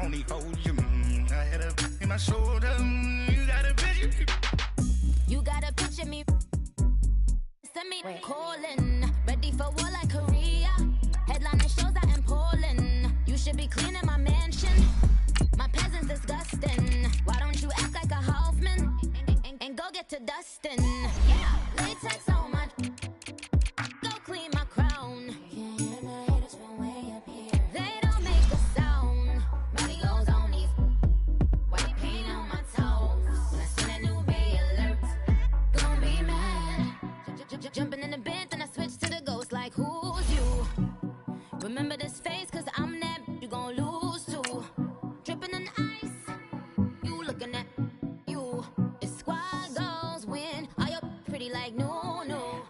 only hold you. I had a in my shoulder. You got a picture. You got a picture me. Send me calling. Ready for war like Korea. Headlining shows out in Poland. You should be cleaning my mansion. My peasants disgusting. Why don't you act like a Hoffman and go get to dustin'? Yeah, latex on my. Go clean my crown. Can't hear my haters from way up here. They don't make a sound. Body goes on these. White paint on my toes. When I see that new Bay alert, gonna be mad. Jumping in the bed, then I switch to the ghost like who's you? Remember this face, cause I'm that you gon' lose too. Dripping in ice, you looking at you. It's squad goals win. Are you pretty like no, no?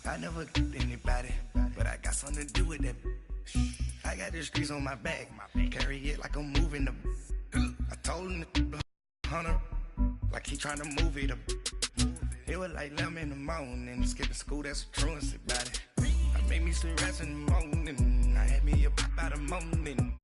I never anybody, but I got something to do with that. I got the streets on my back, carry it like I'm moving the. I told him the hunter, like he trying to move it up. It was like 11 in the morning, skipping school, that's a truancy about it. I made me sleep rest in the morning, I had me up about a morning.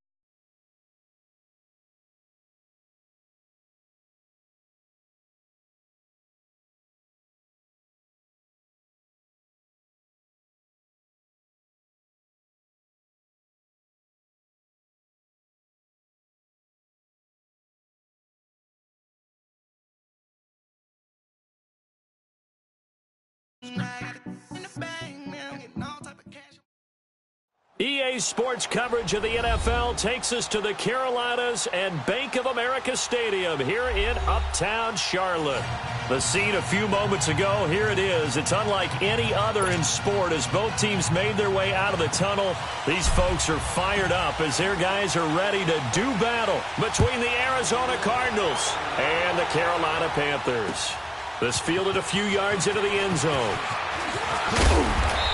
EA Sports coverage of the NFL takes us to the Carolinas and Bank of America Stadium here in Uptown Charlotte. The scene a few moments ago, here it is. It's unlike any other in sport as both teams made their way out of the tunnel. These folks are fired up as their guys are ready to do battle between the Arizona Cardinals and the Carolina Panthers. This fielded a few yards into the end zone.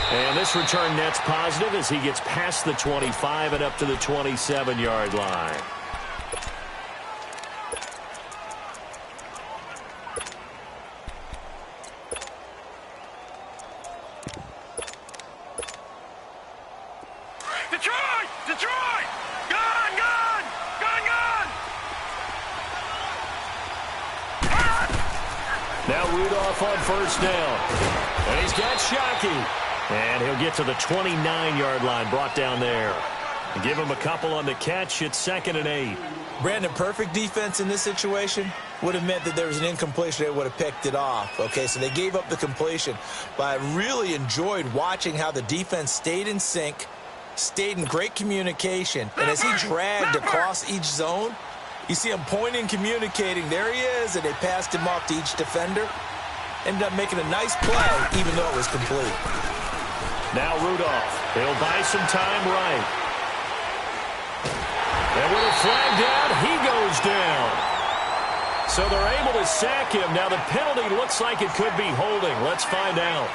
And this return net's positive as he gets past the 25 and up to the 27-yard line. Detroit! Detroit! Gone! Gone! Gone! Gone! Now Rudolph on first down. And he's got Shockey. And he'll get to the 29-yard line, brought down there. Give him a couple on the catch. It's 2nd and 8. Brandon, perfect defense in this situation would have meant that there was an incompletion. They would have picked it off. Okay, so they gave up the completion. But I really enjoyed watching how the defense stayed in sync, stayed in great communication. And as he dragged across each zone, you see him pointing, communicating. There he is, and they passed him off to each defender. Ended up making a nice play, even though it was complete. Now Rudolph. He'll buy some time right. And with a flag down, he goes down. So they're able to sack him. Now the penalty looks like it could be holding. Let's find out.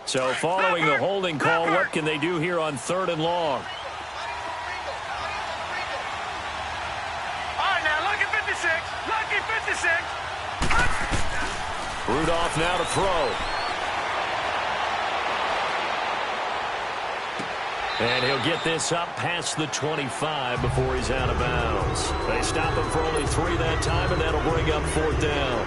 So following the holding call, what can they do here on 3rd and long? All right, now, lucky 56. Lucky 56. Rudolph now to throw. And he'll get this up past the 25 before he's out of bounds. They stop him for only 3 that time, and that'll bring up 4th down.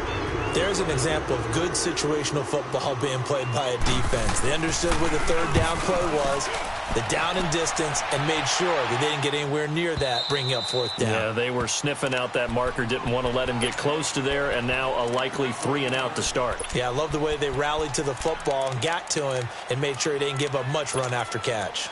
There's an example of good situational football being played by a defense. They understood where the 3rd down play was, the down and distance, and made sure they didn't get anywhere near that, bringing up 4th down. Yeah, they were sniffing out that marker, didn't want to let him get close to there, and now a likely 3 and out to start. Yeah, I love the way they rallied to the football and got to him and made sure he didn't give up much run after catch.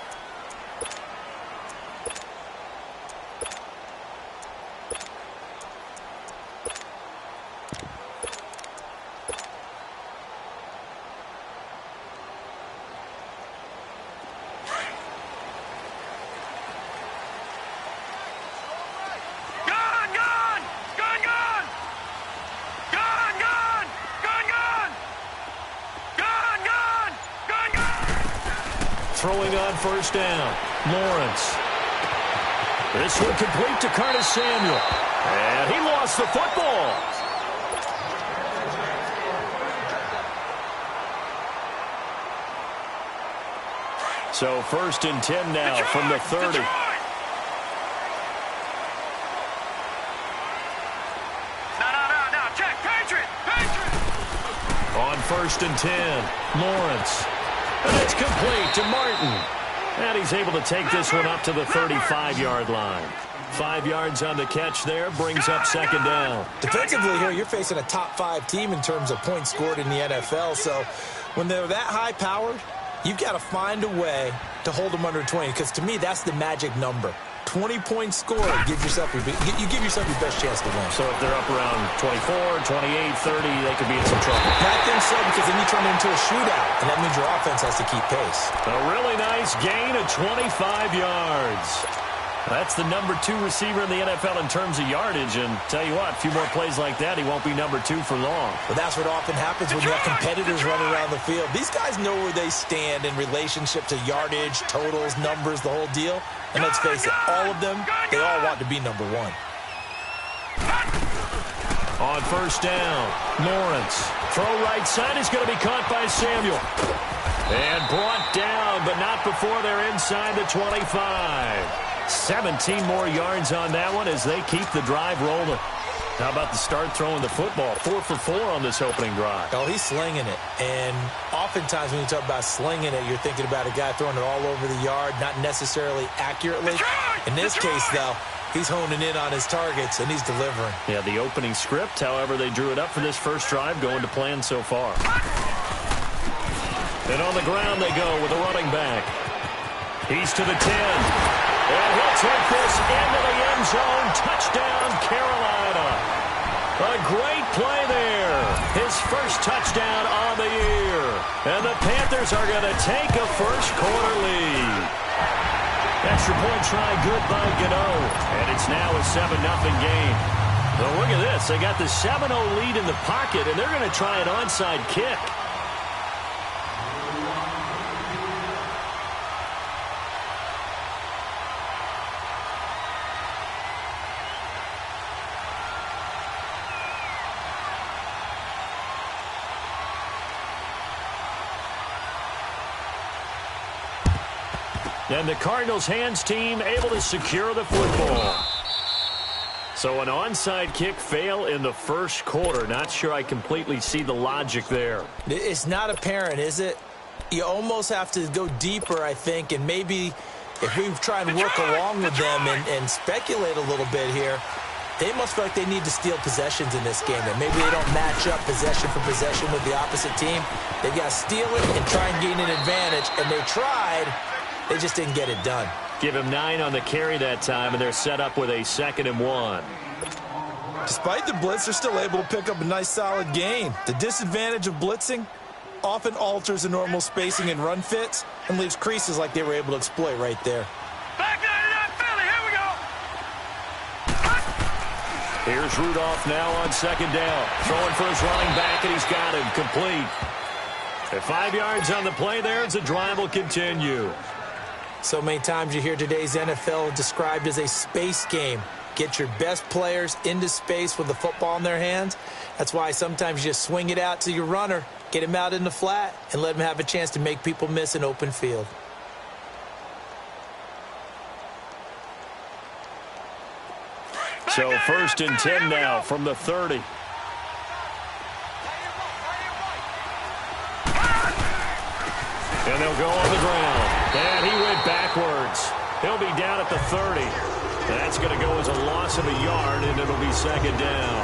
Throwing on first down, Lawrence. This one complete to Curtis Samuel. And he lost the football. So 1st and 10 now from the 30. On 1st and 10, Lawrence. And it's complete to Martin. And he's able to take this one up to the 35-yard line. 5 yards on the catch there, brings up 2nd down. Defensively here, you're facing a top 5 team in terms of points scored in the NFL. So when they're that high-powered, you've got to find a way to hold them under 20, because to me, that's the magic number. 20 points scored, you give yourself your best chance to win. So if they're up around 24, 28, 30, they could be in some trouble. I think so, because then you turn it into a shootout, and that means your offense has to keep pace. A really nice gain of 25 yards. That's the number 2 receiver in the NFL in terms of yardage, and tell you what, a few more plays like that, he won't be number 2 for long. But that's what often happens when you have competitors running around the field. These guys know where they stand in relationship to yardage, totals, numbers, the whole deal. And let's face it, all of them, they all want to be number 1. On 1st down, Lawrence. Throw right side is going to be caught by Samuel. And brought down, but not before they're inside the 25. 17 more yards on that one as they keep the drive rolling. How about the start throwing the football? 4 for 4 on this opening drive. Oh, he's slinging it. And oftentimes when you talk about slinging it, you're thinking about a guy throwing it all over the yard, not necessarily accurately. In this case, though, he's honing in on his targets, and he's delivering. Yeah, the opening script, however they drew it up for this first drive, going to plan so far. And on the ground they go with a running back. He's to the 10. And he'll take this into the end zone. Touchdown, Carolina. A great play there. His first touchdown on the year. And the Panthers are going to take a first-quarter lead. Extra point try good by Gano. And it's now a 7-0 game. Well, look at this. They got the 7-0 lead in the pocket, and they're going to try an onside kick. And the Cardinals' hands team able to secure the football. So an onside kick fail in the first quarter. Not sure I completely see the logic there. It's not apparent, is it? You almost have to go deeper, I think, and maybe if we try and work along with them and speculate a little bit here, they must feel like they need to steal possessions in this game. And maybe they don't match up possession for possession with the opposite team. They've got to steal it and try and gain an advantage. And they tried. They just didn't get it done. Give him 9 on the carry that time, and they're set up with a 2nd and 1. Despite the blitz, they're still able to pick up a nice, solid gain. The disadvantage of blitzing often alters the normal spacing and run fits and leaves creases like they were able to exploit right there. Back 99 Philly, here we go. Here's Rudolph now on 2nd down. Throwing for his running back, and he's got him complete. At 5 yards on the play there, as the drive will continue. So many times you hear today's NFL described as a space game. Get your best players into space with the football in their hands. That's why sometimes you just swing it out to your runner, get him out in the flat, and let him have a chance to make people miss an open field. So 1st and 10 now from the 30. And they'll go on the ground. And he went backwards. He'll be down at the 30. That's going to go as a loss of a yard, and it'll be 2nd down.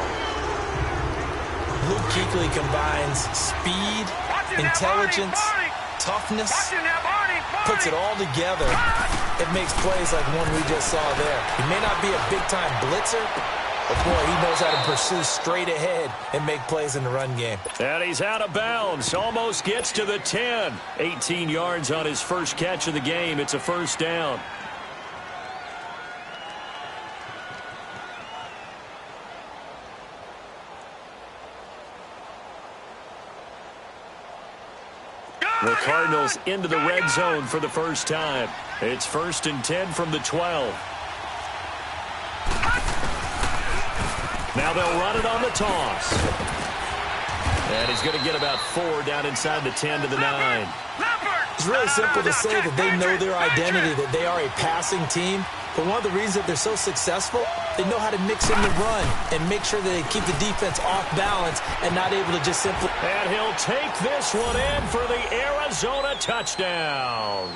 Luke Kuechly combines speed, intelligence, toughness, puts it all together. It makes plays like one we just saw there. He may not be a big-time blitzer, but boy, he knows how to pursue straight ahead and make plays in the run game. And he's out of bounds. Almost gets to the 10. 18 yards on his first catch of the game. It's a 1st down. The Cardinals into the red zone for the first time. It's 1st and 10 from the 12. Now they'll run it on the toss. And he's going to get about 4 down inside the 10 to the 9. It's really simple to say that they know their identity, that they are a passing team. But one of the reasons that they're so successful, they know how to mix in the run and make sure that they keep the defense off balance and not able to just simply... And he'll take this one in for the Arizona touchdown.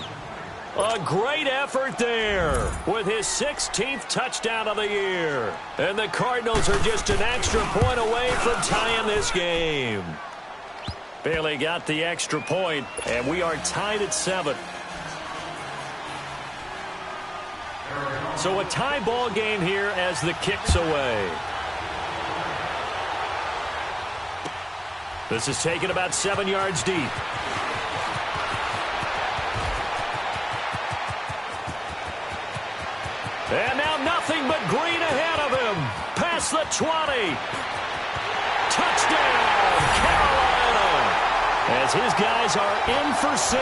A great effort there with his 16th touchdown of the year. And the Cardinals are just an extra point away from tying this game. Bailey got the extra point, and we are tied at 7. So a tie ball game here as the kick's away. This is taken about 7 yards deep. And now nothing but green ahead of him. Past the 20. Touchdown, Carolina. As his guys are in for 6.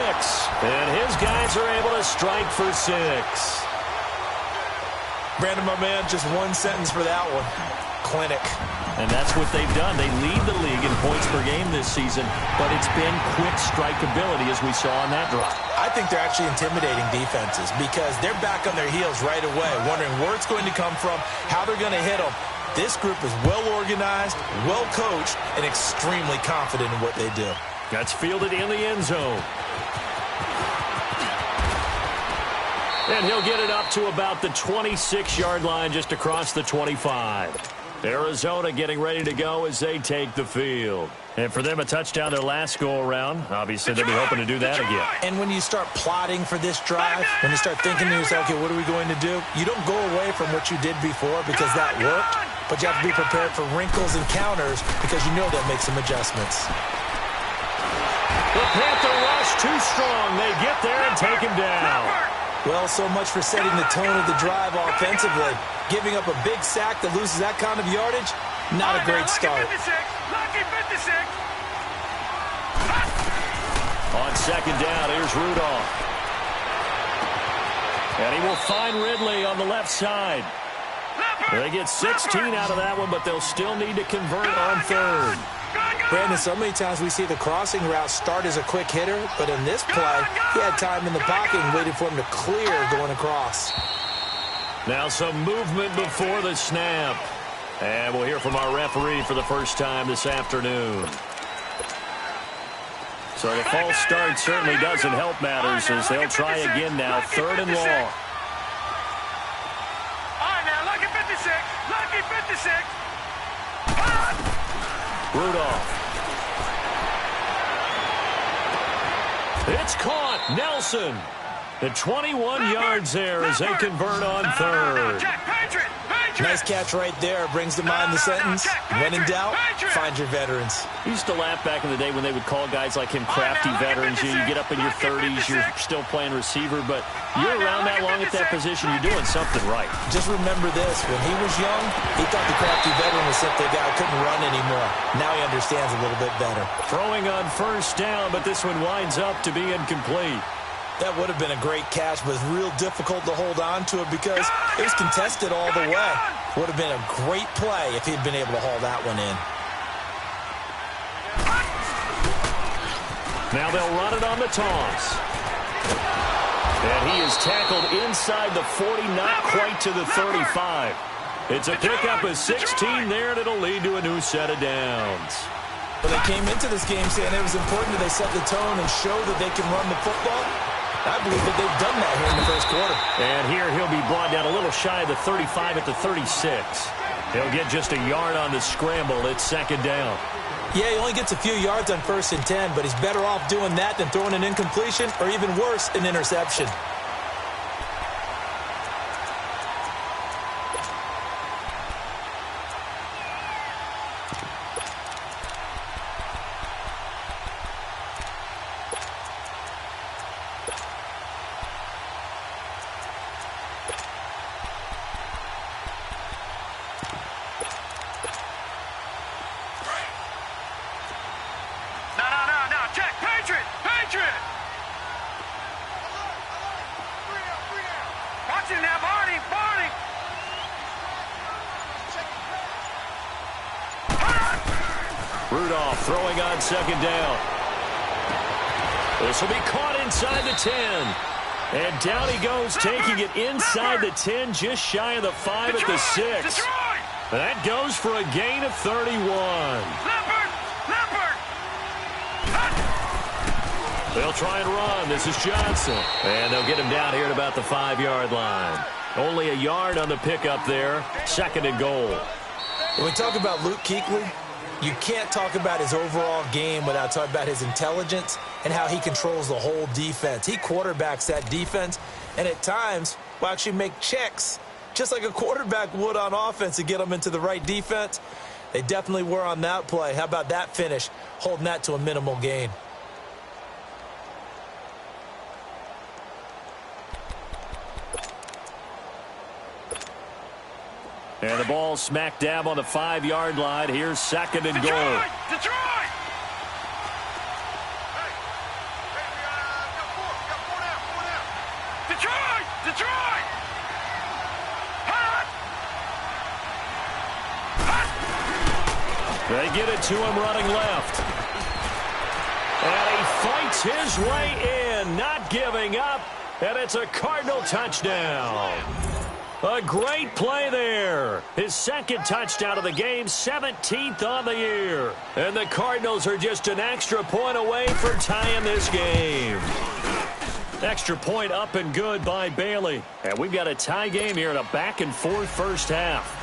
And his guys are able to strike for 6. Brandon, my man, just one sentence for that one. Clinic. And that's what they've done. They lead the league in points per game this season, but it's been quick strikeability as we saw on that drive. I think they're actually intimidating defenses because they're back on their heels right away, wondering where it's going to come from, how they're going to hit them. This group is well organized, well coached, and extremely confident in what they do. That's fielded in the end zone. And he'll get it up to about the 26-yard line just across the 25. Arizona getting ready to go as they take the field. And for them, a touchdown their last go-around. Obviously, they'll be hoping to do that again. And when you start plotting for this drive, when you start thinking to yourself, okay, what are we going to do? You don't go away from what you did before because that worked, but you have to be prepared for wrinkles and counters because you know they'll make some adjustments. The Panther rush too strong. They get there and take him down. Well, so much for setting the tone of the drive offensively. Giving up a big sack that loses that kind of yardage, not a great start. On second down, here's Rudolph. And he will find Ridley on the left side. They get 16 out of that one, but they'll still need to convert on third. Brandon, so many times we see the crossing route start as a quick hitter, but in this play, he had time in the pocket and waited for him to clear going across. Now some movement before the snap. And we'll hear from our referee for the first time this afternoon. So the false start certainly doesn't help matters as they'll try again now. 3rd and long. All right, now, lucky 56. Lucky 56. Rudolph. It's caught. Nelson. The 21 yards there as they convert on third. Nice catch right there. Brings to mind the sentence, when in doubt, find your veterans. We used to laugh back in the day when they would call guys like him crafty veterans. You get up in your 30s, you're still playing receiver, but you're around that long at that position, you're doing something right. Just remember this. When he was young, he thought the crafty veteran was simply a guy who couldn't run anymore. Now he understands a little bit better. Throwing on first down, but this one winds up to be incomplete. That would have been a great catch, but it's real difficult to hold on to it because it was contested all the way. Would have been a great play if he'd been able to haul that one in. Now they'll run it on the toss. And he is tackled inside the 40, not quite to the 35. It's a pickup of 16 there, and it'll lead to a new set of downs. Well, they came into this game saying it was important that they set the tone and show that they can run the football. I believe that they've done that here in the first quarter. And here he'll be brought down a little shy of the 35 at the 36. He'll get just a yard on the scramble. It's 2nd down. Yeah, he only gets a few yards on 1st and 10, but he's better off doing that than throwing an incompletion or even worse, an interception. Rudolph throwing on second down. This will be caught inside the 10. And down he goes, taking it inside the 10, just shy of the 5 at the 6. And that goes for a gain of 31. They'll try and run. This is Johnson. And they'll get him down here at about the 5-yard line. Only a yard on the pickup there. 2nd and goal. When we talk about Luke Kuechly, you can't talk about his overall game without talking about his intelligence and how he controls the whole defense. He quarterbacks that defense, and at times will actually make checks, just like a quarterback would on offense, to get them into the right defense. They definitely were on that play. How about that finish, holding that to a minimal gain? And the ball smack dab on the 5-yard line. Here's 2nd and goal. Detroit! Detroit! They get it to him running left. And he fights his way in, not giving up. And it's a Cardinal touchdown. A great play there. His 2nd touchdown of the game, 17th on the year. And the Cardinals are just an extra point away from tying this game. Extra point up and good by Bailey. And we've got a tie game here in a back-and-forth first half.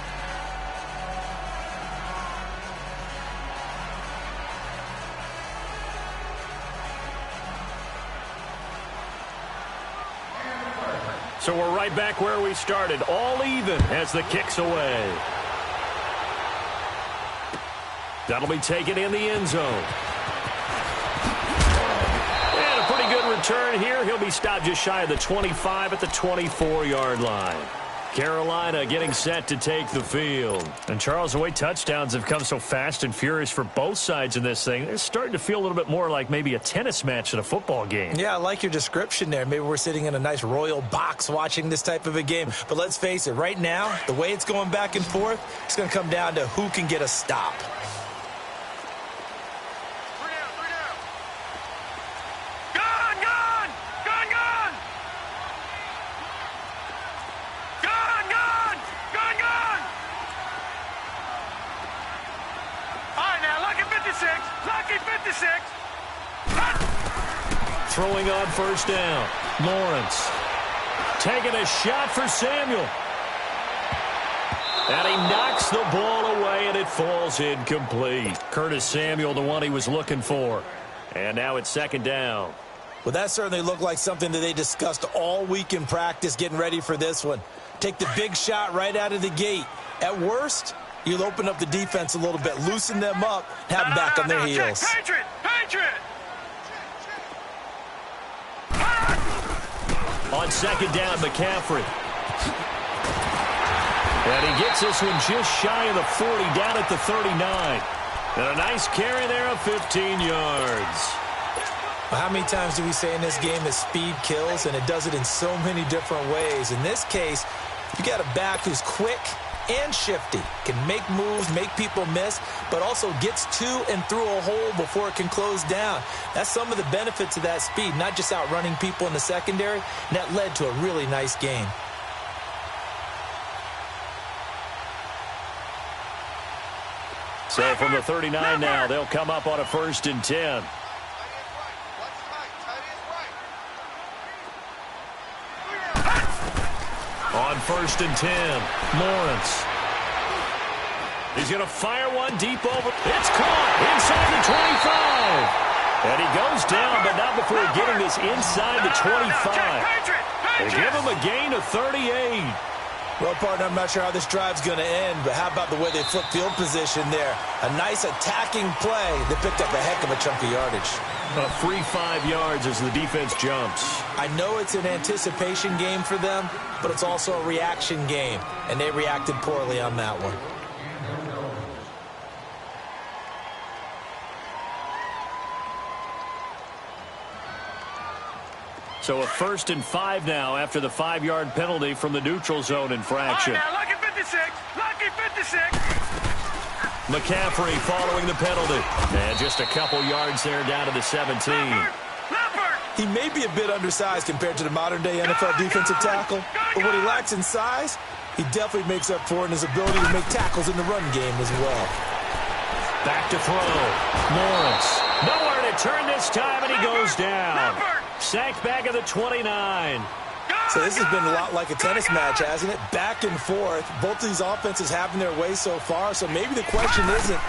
So we're right back where we started, all even as the kick's away. That'll be taken in the end zone. And a pretty good return here. He'll be stopped just shy of the 25 at the 24-yard line. Carolina getting set to take the field. And, Charles, the way touchdowns have come so fast and furious for both sides in this thing, it's starting to feel a little bit more like maybe a tennis match at a football game. Yeah, I like your description there. Maybe we're sitting in a nice royal box watching this type of a game. But let's face it, right now, the way it's going back and forth, it's going to come down to who can get a stop. Throwing on first down. Lawrence taking a shot for Samuel. And he knocks the ball away, and it falls incomplete. Curtis Samuel, the one he was looking for. And now it's 2nd down. Well, that certainly looked like something that they discussed all week in practice, getting ready for this one. Take the big shot right out of the gate. At worst, you'll open up the defense a little bit, loosen them up, have them back on their heels. Patriot! On 2nd down, McCaffrey. And he gets this one just shy of the 40, down at the 39. And a nice carry there of 15 yards. Well, how many times do we say in this game that speed kills, and it does it in so many different ways? In this case, you got a back who's quick and shifty, can make moves, make people miss, but also gets to and through a hole before it can close down. That's some of the benefits of that speed, not just outrunning people in the secondary, and that led to a really nice game. So from the 39 now, they'll come up on a 1st and 10. On 1st and 10, Lawrence. He's going to fire one deep over. It's caught inside the 25. And he goes down, but not before getting this inside the 25. They give him a gain of 38. Well, partner, I'm not sure how this drive's going to end, but how about the way they flip field position there? A nice attacking play. They picked up a heck of a chunk of yardage. A free 5 yards as the defense jumps. I know it's an anticipation game for them, but it's also a reaction game, and they reacted poorly on that one. So a 1st and 5 now after the 5-yard penalty from the neutral zone infraction. All right, now, lucky 56. McCaffrey following the penalty. And just a couple yards there down to the 17. He may be a bit undersized compared to the modern-day NFL defensive tackle, but what he lacks in size, he definitely makes up for in his ability to make tackles in the run game as well. Back to throw. Lawrence. Nowhere to turn this time, and he goes down. Sacked back at the 29. So this has been a lot like a tennis match, hasn't it? Back and forth. Both of these offenses having their way so far. So maybe the question isn't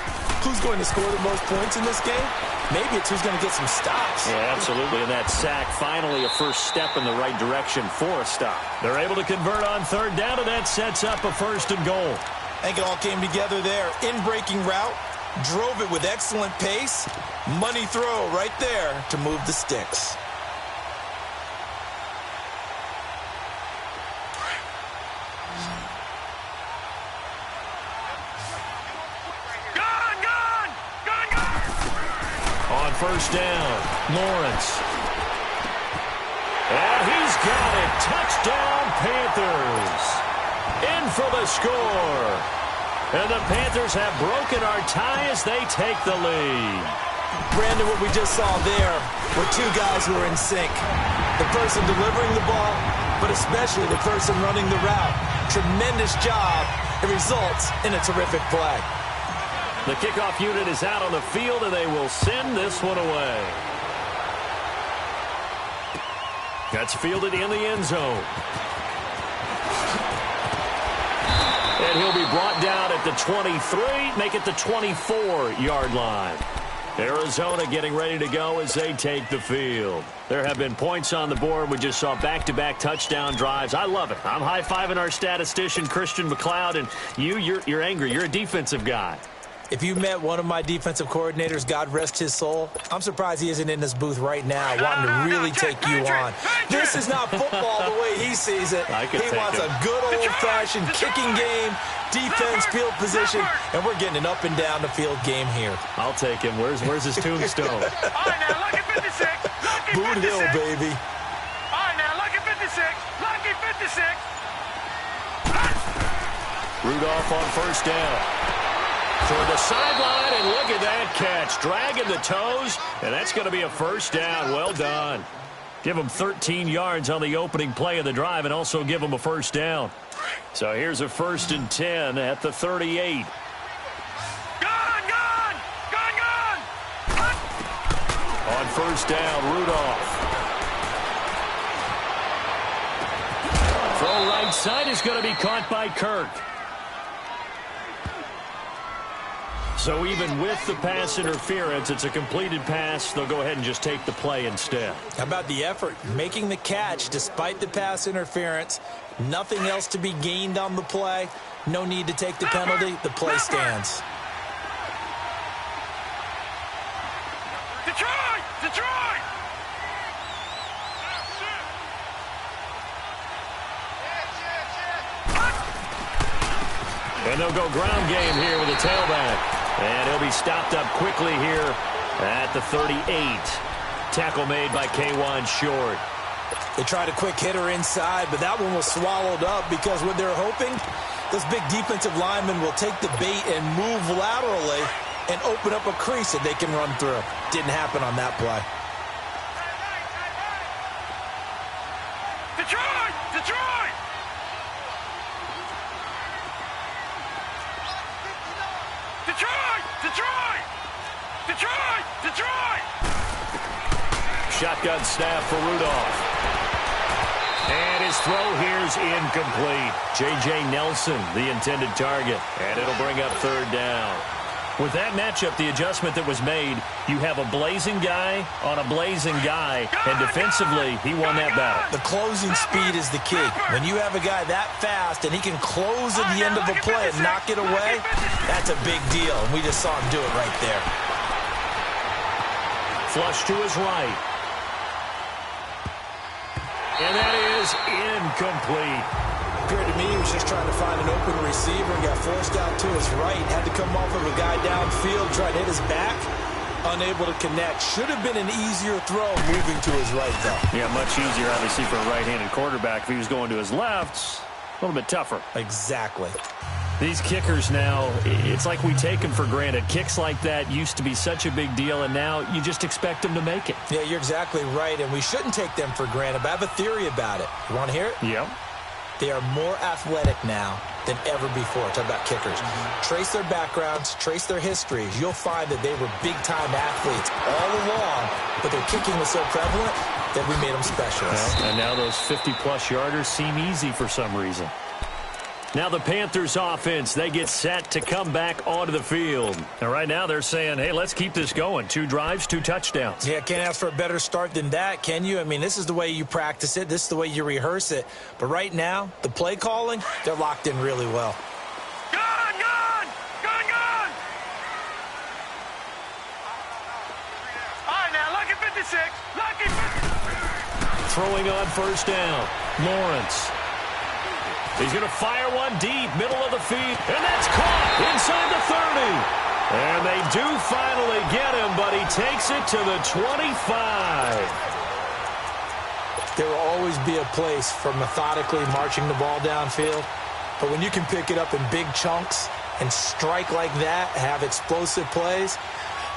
who's going to score the most points in this game. Maybe it's who's going to get some stops. Yeah, absolutely. And that sack, finally a first step in the right direction for a stop. They're able to convert on third down, and that sets up a 1st and goal. I think it all came together there. In-breaking route, drove it with excellent pace. Money throw right there to move the sticks. First down, Lawrence. And he's got it. Touchdown, Panthers. In for the score. And the Panthers have broken our tie as they take the lead. Brandon, what we just saw there were two guys who are in sync. The person delivering the ball, but especially the person running the route. Tremendous job. It results in a terrific play. The kickoff unit is out on the field, and they will send this one away. That's fielded in the end zone. And he'll be brought down at the 23, make it the 24-yard line. Arizona getting ready to go as they take the field. There have been points on the board. We just saw back-to-back touchdown drives. I love it. I'm high-fiving our statistician, Christian McLeod, and you're angry. You're a defensive guy. If you met one of my defensive coordinators, God rest his soul, I'm surprised he isn't in this booth right now wanting to really take you on. This is not football the way he sees it. He wants a good old-fashioned kicking game, defense, field position, and we're getting an up and down the field game here. I'll take him. Where's his tombstone? All right, now, lucky 56. Boot Hill, baby. All right, now, lucky 56. Lucky 56. Rudolph on first down. Toward the sideline, and look at that catch. Dragging the toes, and that's going to be a first down. Well done. Give them 13 yards on the opening play of the drive and also give them a first down. So here's a 1st and 10 at the 38. Gone! On first down, Rudolph. Throw right side is going to be caught by Kirk. So even with the pass interference, it's a completed pass. They'll go ahead and just take the play instead. How about the effort? Making the catch despite the pass interference. Nothing else to be gained on the play. No need to take the penalty. The play stands. Detroit! And they'll go ground game here with a tailback. And he'll be stopped up quickly here at the 38. Tackle made by K'Wan Short. They tried a quick hitter inside, but that one was swallowed up because what they're hoping, those big defensive linemen will take the bait and move laterally and open up a crease that they can run through. Didn't happen on that play. Detroit! Shotgun snap for Rudolph. And his throw here's incomplete. J.J. Nelson, the intended target. And it'll bring up third down. With that matchup, the adjustment that was made, you have a blazing guy on a blazing guy, and defensively, he won that battle. The closing speed is the key. When you have a guy that fast and he can close at the end of a play and knock it away, that's a big deal. And we just saw him do it right there. Flush to his right. And that is incomplete. Appeared to me he was just trying to find an open receiver and got forced out to his right. Had to come off of a guy downfield, tried to hit his back. Unable to connect. Should have been an easier throw moving to his right, though. Yeah, much easier, obviously, for a right-handed quarterback. If he was going to his left, a little bit tougher. Exactly. These kickers now, it's like we take them for granted. Kicks like that used to be such a big deal, and now you just expect them to make it. Yeah, you're exactly right, and we shouldn't take them for granted, but I have a theory about it. You want to hear it? Yep. They are more athletic now than ever before. Talk about kickers. Trace their backgrounds, trace their histories. You'll find that they were big-time athletes all along, but their kicking was so prevalent that we made them specialists. Well, and now those 50-plus yarders seem easy for some reason. Now the Panthers offense, they get set to come back onto the field. And right now they're saying, hey, let's keep this going. 2 drives, 2 touchdowns. Yeah, can't ask for a better start than that, can you? I mean, this is the way you practice it. This is the way you rehearse it. But right now, the play calling, they're locked in really well. Gun, gun! Gun, gun! All right, now, lucky 56. Lucky 56. Throwing on first down. Lawrence. He's going to fire one deep, middle of the field, and that's caught inside the 30. And they do finally get him, but he takes it to the 25. There will always be a place for methodically marching the ball downfield, but when you can pick it up in big chunks and strike like that, have explosive plays,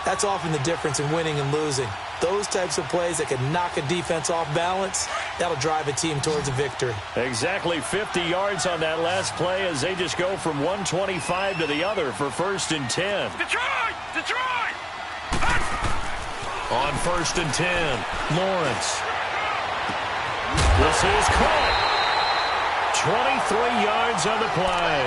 that's often the difference in winning and losing. Those types of plays that can knock a defense off balance, that'll drive a team towards a victory. Exactly 50 yards on that last play as they just go from 125 to the other for 1st and 10. Detroit! Detroit! On 1st and 10, Lawrence. This is caught. 23 yards on the play.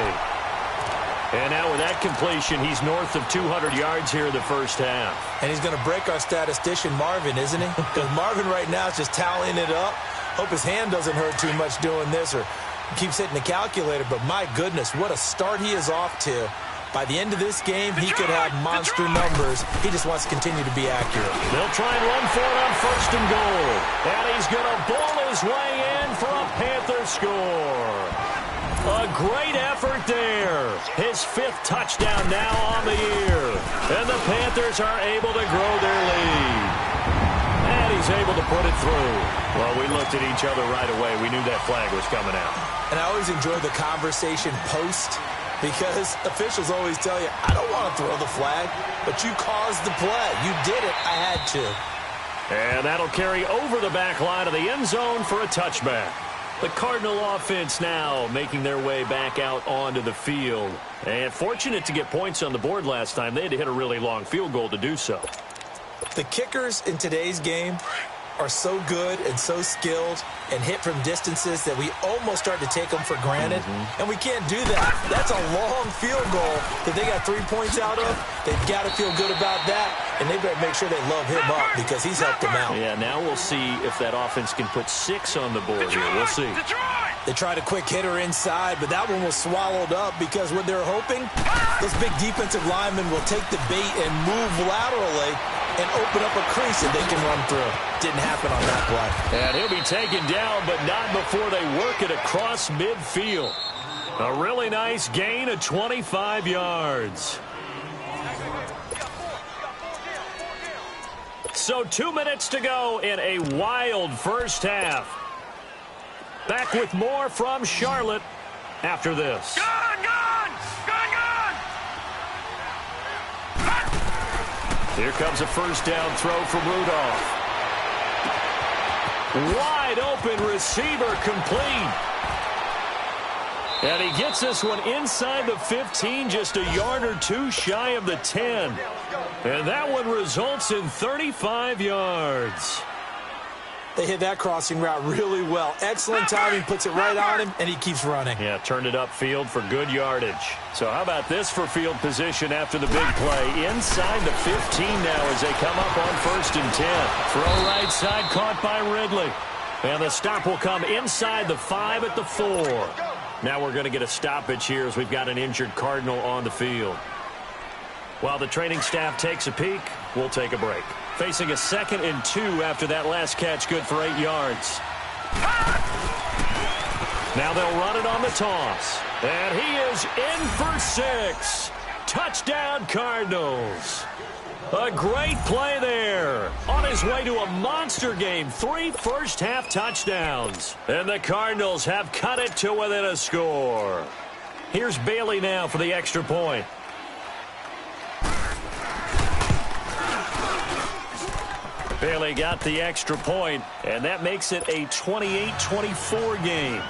And now with that completion, he's north of 200 yards here in the first half. And he's going to break our statistician, Marvin, isn't he? Because Marvin right now is just tallying it up. Hope his hand doesn't hurt too much doing this or keeps hitting the calculator. But my goodness, what a start he is off to. By the end of this game, he could have monster numbers. He just wants to continue to be accurate. They'll try and run for it on 1st and goal. And he's going to ball his way in for a Panther score. A great effort there. His 5th touchdown now on the year. And the Panthers are able to grow their lead. And he's able to put it through. Well, we looked at each other right away. We knew that flag was coming out. And I always enjoy the conversation post because officials always tell you, I don't want to throw the flag, but you caused the play. You did it. I had to. And that'll carry over the back line of the end zone for a touchback. The Cardinal offense now making their way back out onto the field. And fortunate to get points on the board last time. They had to hit a really long field goal to do so. The kickers in today's game are so good and so skilled and hit from distances that we almost start to take them for granted. And we can't do that. That's a long field goal that they got 3 points out of. They've got to feel good about that, and they better make sure they love him up because he's helped them out. Yeah, now we'll see if that offense can put 6 on the board here. We'll see. They tried a quick hitter inside, but that one was swallowed up because what they're hoping, those big defensive linemen will take the bait and move laterally and open up a crease that they can run through. Didn't happen on that play. And he'll be taken down, but not before they work it across midfield. A really nice gain of 25 yards. So 2 minutes to go in a wild first half. Back with more from Charlotte after this. Gun, gun! Gun, gun! Here comes a first down throw from Rudolph. Wide open receiver complete. And he gets this one inside the 15, just a yard or 2 shy of the 10. And that one results in 35 yards. They hit that crossing route really well. Excellent timing, puts it right on him, and he keeps running. Yeah, turned it upfield for good yardage. So how about this for field position after the big play? Inside the 15 now as they come up on 1st and 10. Throw right side, caught by Ridley. And the stop will come inside the 5 at the 4. Now we're going to get a stoppage here as we've got an injured Cardinal on the field. While the training staff takes a peek, we'll take a break. Facing a 2nd and 2 after that last catch, good for 8 yards. Now they'll run it on the toss. And he is in for 6. Touchdown, Cardinals. A great play there. On his way to a monster game. 3 first-half touchdowns. And the Cardinals have cut it to within a score. Here's Bailey now for the extra point. Bailey got the extra point, and that makes it a 28-24 game.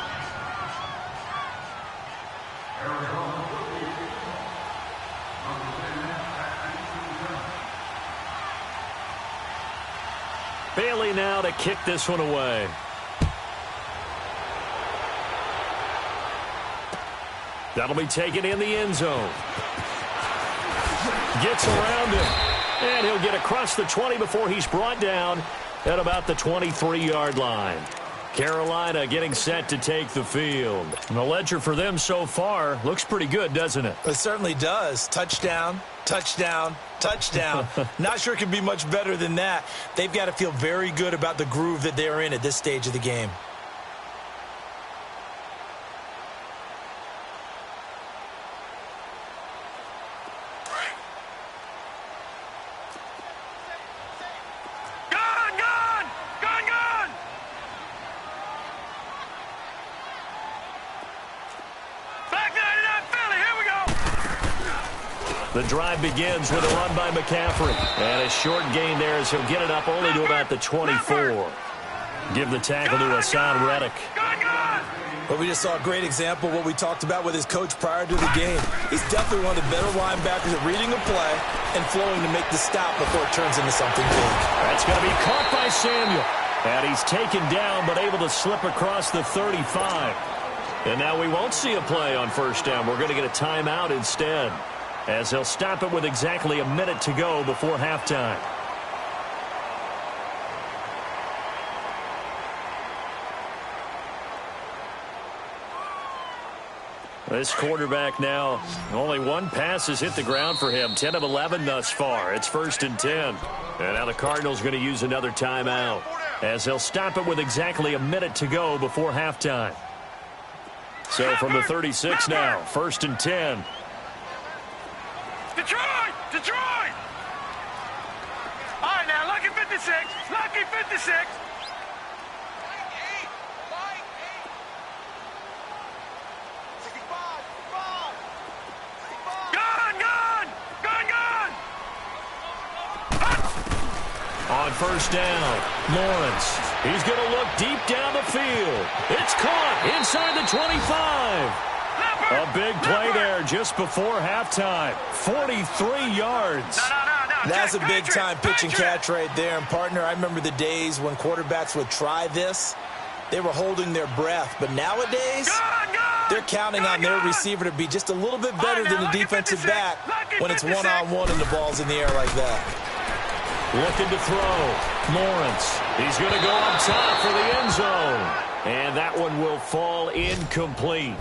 Bailey now to kick this one away. That'll be taken in the end zone. Gets around it. And he'll get across the 20 before he's brought down at about the 23-yard line. Carolina getting set to take the field. And the ledger for them so far looks pretty good, doesn't it? It certainly does. Touchdown, touchdown, touchdown. Not sure it can be much better than that. They've got to feel very good about the groove that they're in at this stage of the game. The drive begins with a run by McCaffrey. And a short gain there as he'll get it up only to about the 24. Give the tackle to Hassan Reddick. But we just saw a great example of what we talked about with his coach prior to the game. He's definitely one of the better linebackers at reading a play and flowing to make the stop before it turns into something big. That's going to be caught by Samuel. And he's taken down but able to slip across the 35. And now we won't see a play on first down. We're going to get a timeout instead, as they'll stop it with exactly a minute to go before halftime. This quarterback now, only one pass has hit the ground for him. 10 of 11 thus far. It's 1st and 10. And now the Cardinals going to use another timeout, as they'll stop it with exactly a minute to go before halftime. So from the 36 now, 1st and 10. Detroit! Detroit! All right, now, lucky 56. Lucky 56. On first down, Lawrence. He's going to look deep down the field. It's caught inside the 25. A big play there just before halftime. 43 yards. That's a big-time pitch and catch right there. And, partner, I remember the days when quarterbacks would try this. They were holding their breath. But nowadays, they're counting on their receiver to be just a little bit better than the defensive back when it's one-on-one and the ball's in the air like that. Looking to throw. Lawrence. He's going to go up top for the end zone. And that one will fall incomplete.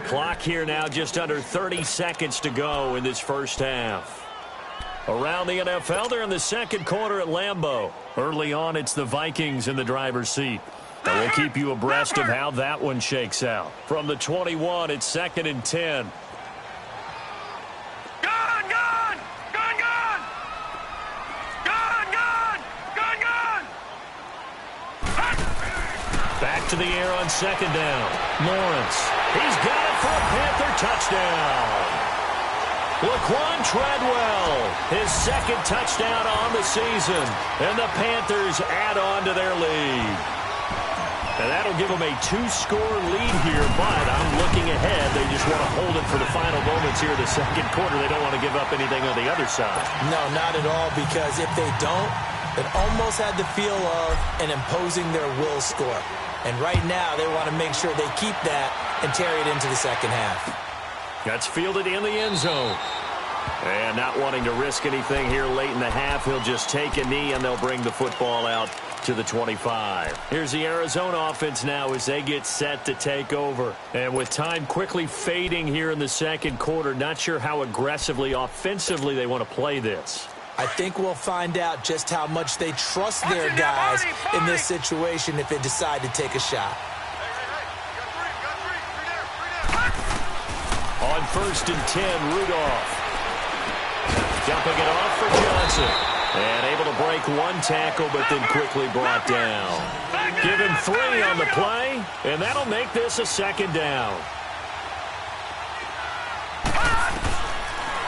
Clock here now just under 30 seconds to go in this first half. Around the NFL, they're in the second quarter at Lambeau. Early on, it's the Vikings in the driver's seat. And we'll keep you abreast of how that one shakes out. From the 21, it's 2nd and 10. Back to the air on 2nd down. Lawrence. He's got it for a Panther touchdown. Laquan Treadwell, his 2nd touchdown on the season. And the Panthers add on to their lead. And that'll give them a 2-score lead here, but I'm looking ahead. They just want to hold it for the final moments here in the second quarter. They don't want to give up anything on the other side. No, not at all, because if they don't, it almost had the feel of an imposing their will score. And right now, they want to make sure they keep that and carry it into the second half. That's fielded in the end zone. And not wanting to risk anything here late in the half, he'll just take a knee and they'll bring the football out to the 25. Here's the Arizona offense now as they get set to take over. And with time quickly fading here in the second quarter, not sure how aggressively, offensively they want to play this. I think we'll find out just how much they trust their guys in this situation if they decide to take a shot. On 1st and 10, Rudolph. Dumping it off for Johnson. And able to break one tackle, but then quickly brought down. Give him 3 on the play, and that'll make this a 2nd down.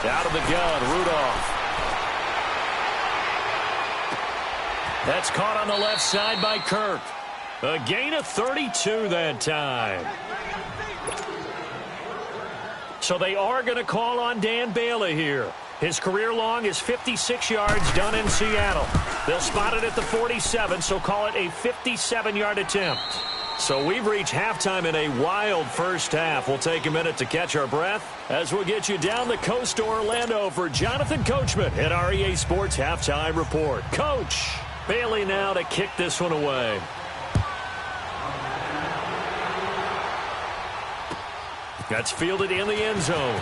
Out of the gun, Rudolph. That's caught on the left side by Kirk. A gain of 32 that time. So they are going to call on Dan Bailey here. His career long is 56 yards done in Seattle. They'll spot it at the 47, so call it a 57-yard attempt. So we've reached halftime in a wild first half. We'll take a minute to catch our breath as we'll get you down the coast to Orlando for Jonathan Coachman at our EA Sports Halftime Report. Coach, Bailey now to kick this one away. That's fielded in the end zone.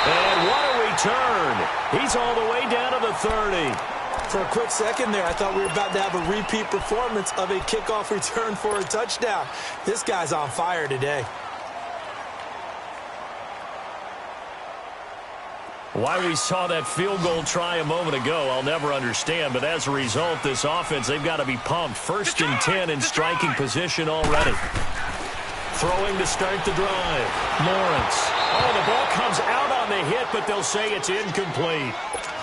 And what a return. He's all the way down to the 30. For a quick second there, I thought we were about to have a repeat performance of a kickoff return for a touchdown. This guy's on fire today. Why we saw that field goal try a moment ago, I'll never understand. But as a result, this offense, they've got to be pumped. 1st and 10 in striking position already. Throwing to start the drive. Lawrence. Oh, the ball comes out on the hit, but they'll say it's incomplete.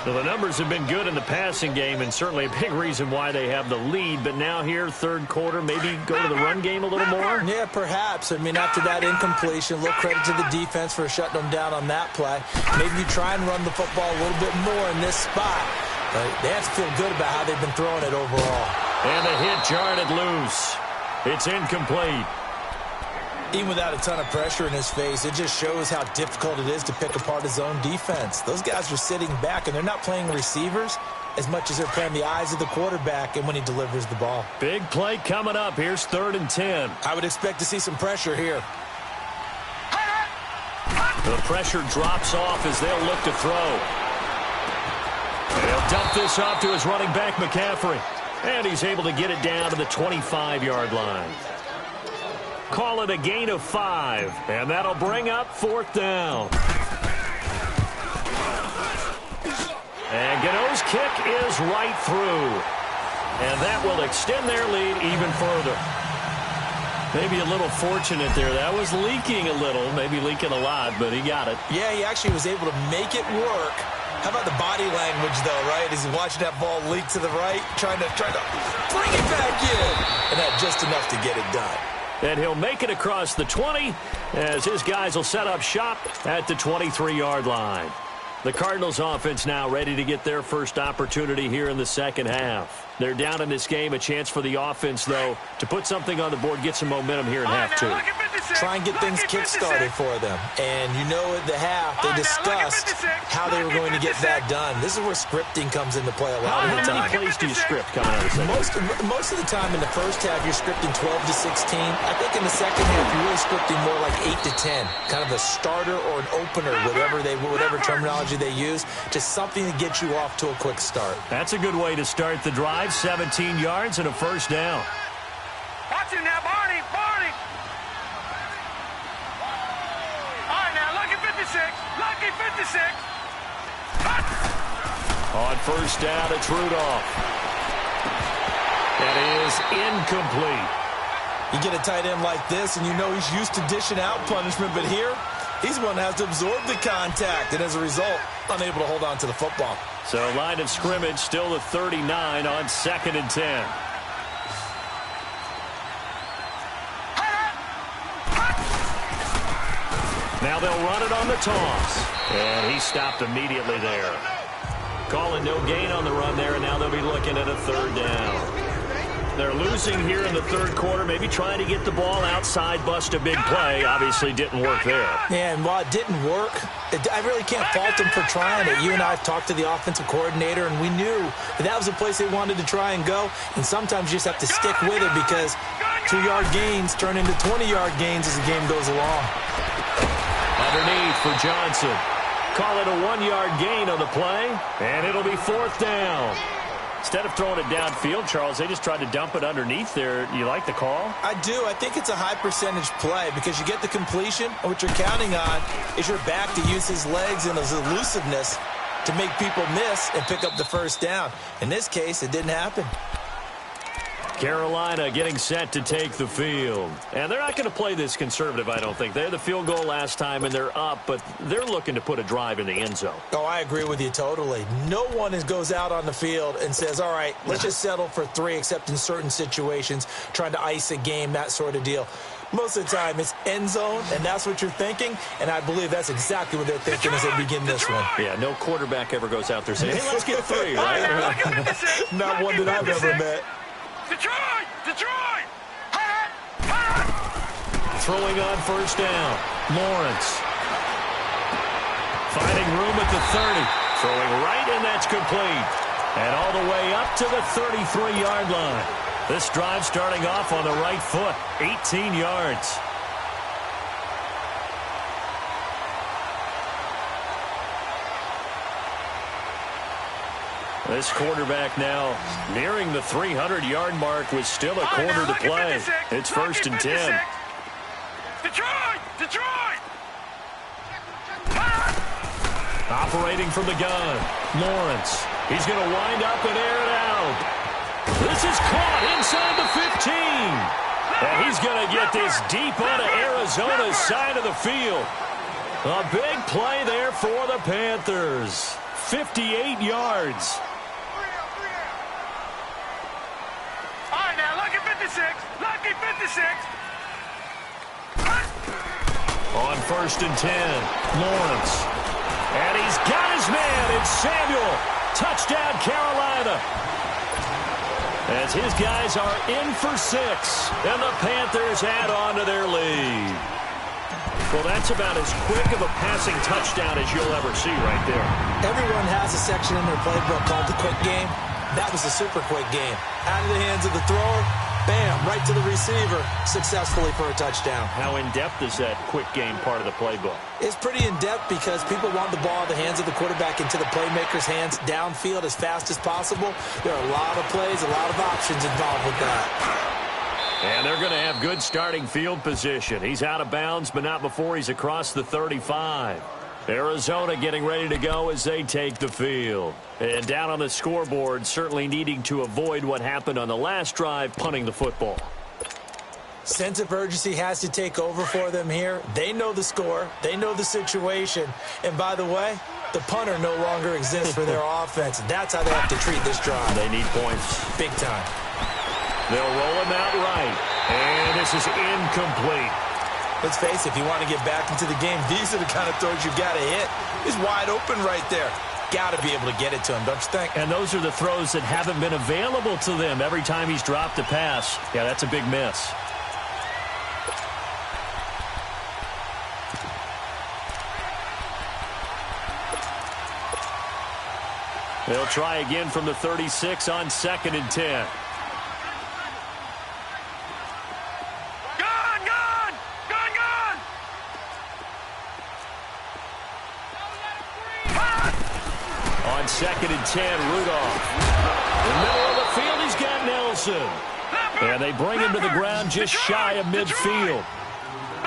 So the numbers have been good in the passing game, and certainly a big reason why they have the lead. But now here, third quarter, maybe go to the run game a little more? Yeah, perhaps. I mean, after that incompletion, a little credit to the defense for shutting them down on that play. Maybe you try and run the football a little bit more in this spot. But they have to feel good about how they've been throwing it overall. And the hit jarred it loose. It's incomplete. Even without a ton of pressure in his face, it just shows how difficult it is to pick apart his own defense. Those guys are sitting back, and they're not playing receivers as much as they're playing the eyes of the quarterback and when he delivers the ball. Big play coming up. Here's 3rd and 10. I would expect to see some pressure here. The pressure drops off as they'll look to throw. They'll dump this off to his running back, McCaffrey. And he's able to get it down to the 25-yard line. Call it a gain of 5, and that'll bring up 4th down. And Gano's kick is right through. And that will extend their lead even further. Maybe a little fortunate there. That was leaking a little, maybe leaking a lot, but he got it. Yeah, he actually was able to make it work. How about the body language, though, right? As he's watching that ball leak to the right, trying to bring it back in. And that just enough to get it done. And he'll make it across the 20 as his guys will set up shop at the 23-yard line. The Cardinals offense now ready to get their first opportunity here in the second half. They're down in this game. A chance for the offense, though, to put something on the board, get some momentum here in half 2. Try and get things kick-started for them. And you know at the half, they discussed how they were going to get that done. This is where scripting comes into play a lot of the time. How many plays do you script coming out of the second? Most of the time in the first half, you're scripting 12 to 16. I think in the second half, you're really scripting more like 8 to 10. Kind of a starter or an opener, whatever terminology they use. Just something to get you off to a quick start. That's a good way to start the drive. 17 yards and a first down. Watch him now, Barney. All right, now, lucky 56. Lucky 56. On first down, it's Rudolph. That is incomplete. You get a tight end like this, and you know he's used to dishing out punishment, but here, he's one that has to absorb the contact, and as a result, unable to hold on to the football. So line of scrimmage still at 39 on 2nd and 10. Now they'll run it on the toss. And he stopped immediately there. Calling no gain on the run there, and now they'll be looking at a 3rd down. They're losing here in the third quarter, maybe trying to get the ball outside, bust a big play. Obviously didn't work there. Yeah, and while it didn't work, I really can't fault them for trying it. You and I have talked to the offensive coordinator, and we knew that was a place they wanted to try and go. And sometimes you just have to stick with it because 2-yard gains turn into 20-yard gains as the game goes along. Underneath for Johnson. Call it a 1-yard gain on the play, and it'll be 4th down. Instead of throwing it downfield, Charles, they just tried to dump it underneath there. You like the call? I do. I think it's a high-percentage play because you get the completion, and what you're counting on is your back to use his legs and his elusiveness to make people miss and pick up the first down. In this case, it didn't happen. Carolina getting set to take the field. And they're not going to play this conservative, I don't think. They had the field goal last time, and they're up, but they're looking to put a drive in the end zone. Oh, I agree with you totally. No one goes out on the field and says, all right, let's just settle for 3, except in certain situations, trying to ice a game, that sort of deal. Most of the time, it's end zone, and that's what you're thinking, and I believe that's exactly what they're thinking as they begin this one. Yeah, no quarterback ever goes out there saying, hey, let's get 3, right? Not one that I've ever met. Detroit! Detroit! Throwing on first down. Lawrence. Finding room at the 30. Throwing right, and that's complete. And all the way up to the 33-yard line. This drive starting off on the right foot. 18 yards. This quarterback now nearing the 300-yard mark with still a quarter to play. It's 1st and 10. Detroit! Detroit! Operating from the gun. Lawrence. He's going to wind up and air it out. This is caught inside the 15. And he's going to get this deep onto Arizona's side of the field. A big play there for the Panthers. 58 yards. All right, now, lucky 56. Lucky 56. On 1st and 10, Lawrence. And he's got his man. It's Samuel. Touchdown, Carolina. As his guys are in for 6, and the Panthers add on to their lead. Well, that's about as quick of a passing touchdown as you'll ever see right there. Everyone has a section in their playbook called the quick game. That was a super quick game. Out of the hands of the thrower, bam, right to the receiver, successfully for a touchdown. How in-depth is that quick game part of the playbook? It's pretty in-depth because people want the ball in the hands of the quarterback into the playmaker's hands downfield as fast as possible. There are a lot of plays, a lot of options involved with that. And they're going to have good starting field position. He's out of bounds, but not before he's across the 35. Arizona getting ready to go as they take the field. And down on the scoreboard, certainly needing to avoid what happened on the last drive, punting the football. Sense of urgency has to take over for them here. They know the score. They know the situation. And by the way, the punter no longer exists for their offense. That's how they have to treat this drive. They need points. Big time. They'll roll him out right. And this is incomplete. Let's face it, if you want to get back into the game, these are the kind of throws you got to hit. He's wide open right there. Got to be able to get it to him, don't you think? And those are the throws that haven't been available to them every time he's dropped a pass. Yeah, that's a big miss. They'll try again from the 36 on 2nd and 10. On 2nd and 10, Rudolph. In the middle of the field, he's got Nelson. And they bring him to the ground just shy of midfield.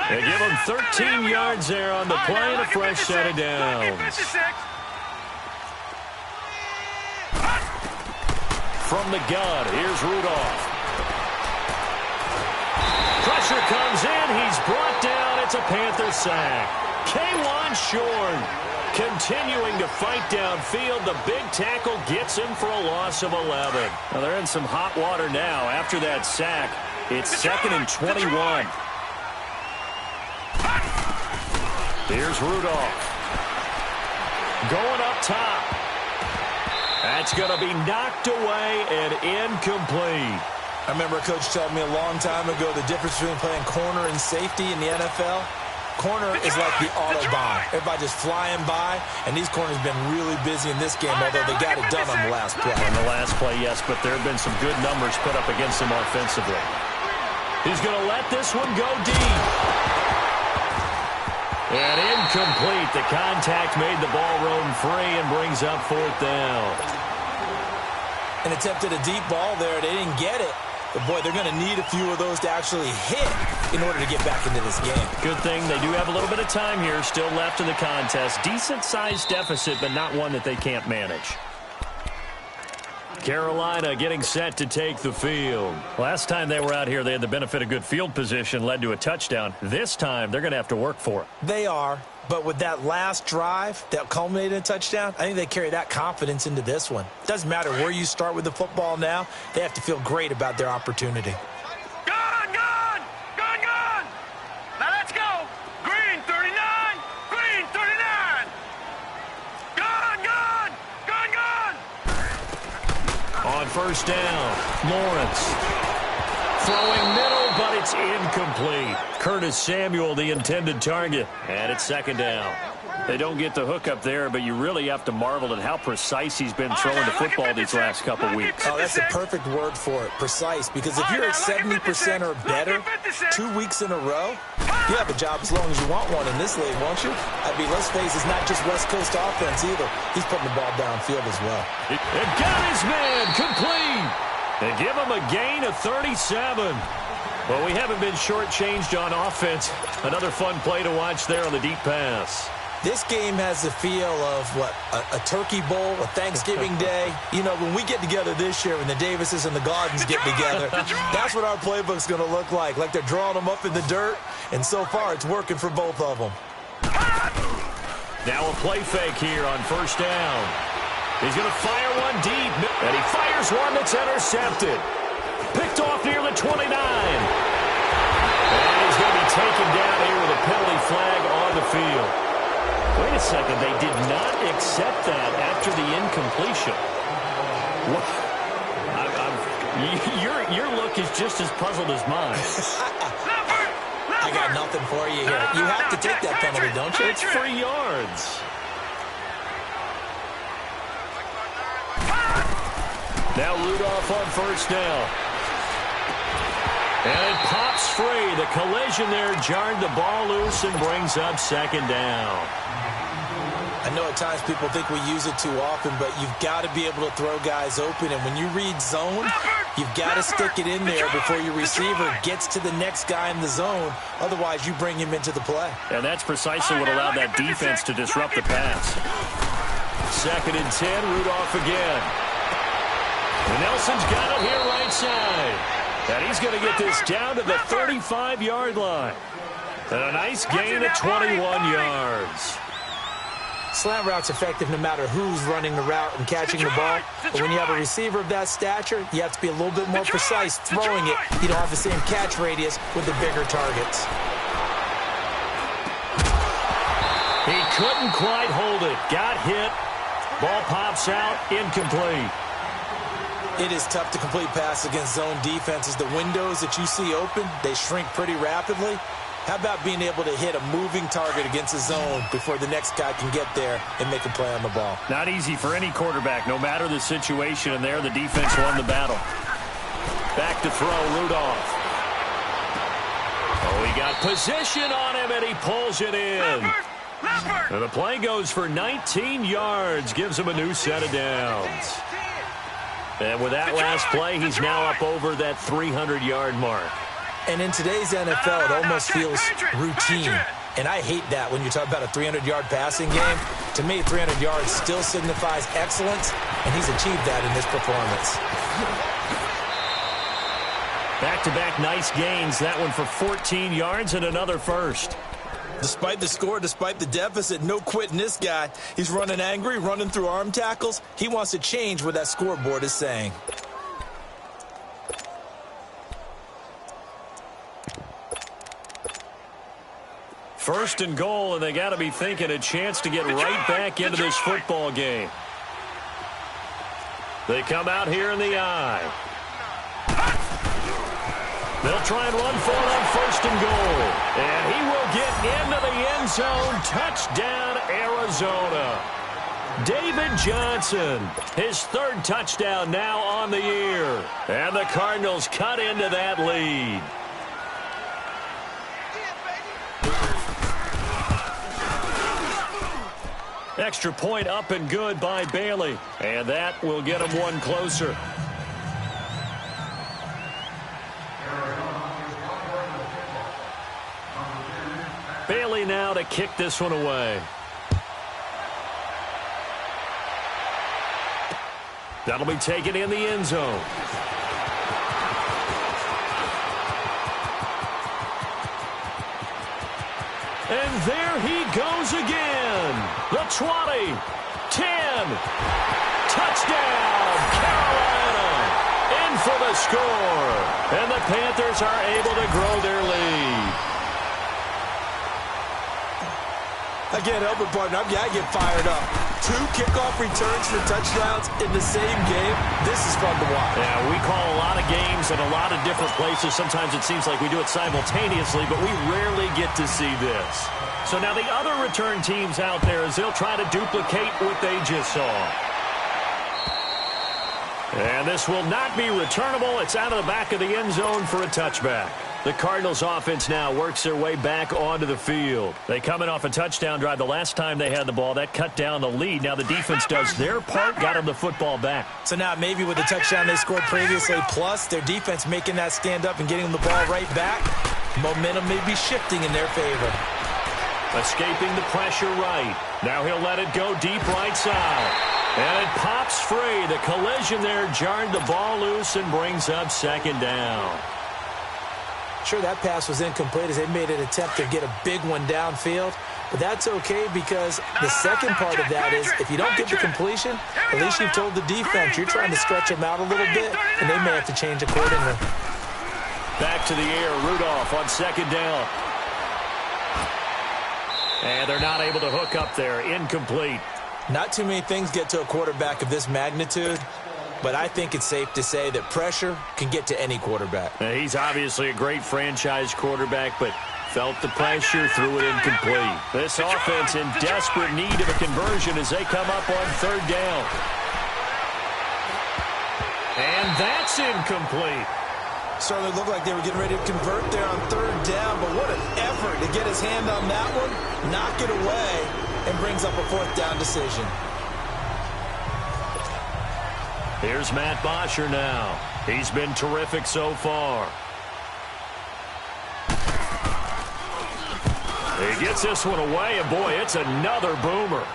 They give him 13 yards there on the play and a fresh set of downs. From the gun, here's Rudolph. Pressure comes in. He's brought down. It's a Panther sack. K'Wan Shorn continuing to fight downfield. The big tackle gets him for a loss of 11. Now they're in some hot water now after that sack. It's 2nd and 21. Here's Rudolph. Going up top. That's going to be knocked away and incomplete. I remember a coach telling me a long time ago the difference between playing corner and safety in the NFL. Corner is like the Autobahn. Everybody just flying by, and these corners have been really busy in this game, although they got it done on the last play. On the last play, yes, but there have been some good numbers put up against them offensively. He's going to let this one go deep. And incomplete. The contact made the ball roam free and brings up 4th down. An attempt at a deep ball there. They didn't get it. But, boy, they're going to need a few of those to actually hit in order to get back into this game. Good thing they do have a little bit of time here still left in the contest. Decent-sized deficit, but not one that they can't manage. Carolina getting set to take the field. Last time they were out here, they had the benefit of good field position, led to a touchdown. This time, they're going to have to work for it. They are, but with that last drive that culminated in a touchdown, I think they carry that confidence into this one. Doesn't matter where you start with the football now, they have to feel great about their opportunity. Gone! Now let's go! Green 39! Green 39! Gone! On first down, Lawrence. Throwing middle, but it's incomplete. Curtis Samuel, the intended target. And it's second down. They don't get the hook up there, but you really have to marvel at how precise he's been throwing the football these last couple weeks. Oh, that's the perfect word for it, precise. Because if you're at 70% or better 2 weeks in a row, you have a job as long as you want one in this league, won't you? I mean, let's face it, it's not just West Coast offense either. He's putting the ball downfield as well. It got his man complete. They give him a gain of 37. Well, we haven't been shortchanged on offense. Another fun play to watch there on the deep pass. This game has the feel of, a turkey bowl, a Thanksgiving Day. You know, when we get together this year, when the Davises and the Gardens get together, that's what our playbook's going to look like they're drawing them up in the dirt, and so far it's working for both of them. Now a play fake here on first down. He's going to fire one deep, and he fires one that's intercepted. Picked off near the 29. And he's going to be taken down here with a penalty flag on the field. Wait a second, they did not accept that after the incompletion. What? Your look is just as puzzled as mine. I got nothing for you here. You have to take that penalty, don't you? It's 3 yards. Now Rudolph on first down. And it pops free. The collision there jarred the ball loose and brings up second down. I know at times people think we use it too often, but you've got to be able to throw guys open. And when you read zone, you've got to stick it in there before your receiver gets to the next guy in the zone. Otherwise, you bring him into the play. And that's precisely what allowed that defense to disrupt the pass. Second and 10, Rudolph again. And Nelson's got it here right side. And he's going to get this down to the 35-yard line. And a nice gain of 21 yards. Slant route's effective no matter who's running the route and catching the ball. But when you have a receiver of that stature, you have to be a little bit more precise throwing it. You don't have the same catch radius with the bigger targets. He couldn't quite hold it. Got hit. Ball pops out. Incomplete. It is tough to complete pass against zone defenses. The windows that you see open, they shrink pretty rapidly. How about being able to hit a moving target against a zone before the next guy can get there and make a play on the ball? Not easy for any quarterback, no matter the situation, and there the defense won the battle. Back to throw, Rudolph. Oh, he got position on him, and he pulls it in. And the play goes for 19 yards, gives him a new set of downs. And with that last play, he's now up over that 300-yard mark. And in today's NFL, it almost feels routine. And I hate that when you talk about a 300-yard passing game. To me, 300 yards still signifies excellence, and he's achieved that in this performance. Back-to-back nice gains. That one for 14 yards and another first. Despite the score, despite the deficit, no quitting this guy. He's running angry, running through arm tackles. He wants to change what that scoreboard is saying. First and goal, and they got to be thinking a chance to get right back into this football game. They come out here in the eye. They'll try and run for it on first and goal. And he will get into the end zone. Touchdown, Arizona. David Johnson, his third touchdown now on the year. And the Cardinals cut into that lead. Extra point up and good by Bailey. And that will get him one closer. Bailey now to kick this one away. That'll be taken in the end zone. And there he goes again. The 20, 10, touchdown, Carolina, in for the score. And the Panthers are able to grow their lead. Again, Elbert Partner, I get fired up. 2 kickoff returns for touchdowns in the same game. This is fun to watch. Yeah, we call a lot of games in a lot of different places. Sometimes it seems like we do it simultaneously, but we rarely get to see this. So now the other return teams out there, as they'll try to duplicate what they just saw. And this will not be returnable. It's out of the back of the end zone for a touchback. The Cardinals offense now works their way back onto the field. They come in off a touchdown drive the last time they had the ball. That cut down the lead. Now the defense does their part, got them the football back. So now maybe with the touchdown they scored previously, plus their defense making that stand up and getting them the ball right back, momentum may be shifting in their favor. Escaping the pressure right. Now he'll let it go deep right side. And it pops free. The collision there jarred the ball loose and brings up second down. Sure, that pass was incomplete as they made an attempt to get a big one downfield. But that's okay because the second part of that is if you don't get the completion, at least you've told the defense you're trying to stretch them out a little bit, and they may have to change accordingly. Back to the air, Rudolph on second down. And they're not able to hook up there. Incomplete. Not too many things get to a quarterback of this magnitude, but I think it's safe to say that pressure can get to any quarterback. Now, he's obviously a great franchise quarterback, but felt the pressure, threw it incomplete. This offense in desperate need of a conversion as they come up on third down. And that's incomplete. Certainly looked like they were getting ready to convert there on third down, but what an effort to get his hand on that one, knock it away, and brings up a fourth down decision. Here's Matt Bosher now. He's been terrific so far. He gets this one away, and boy, it's another boomer.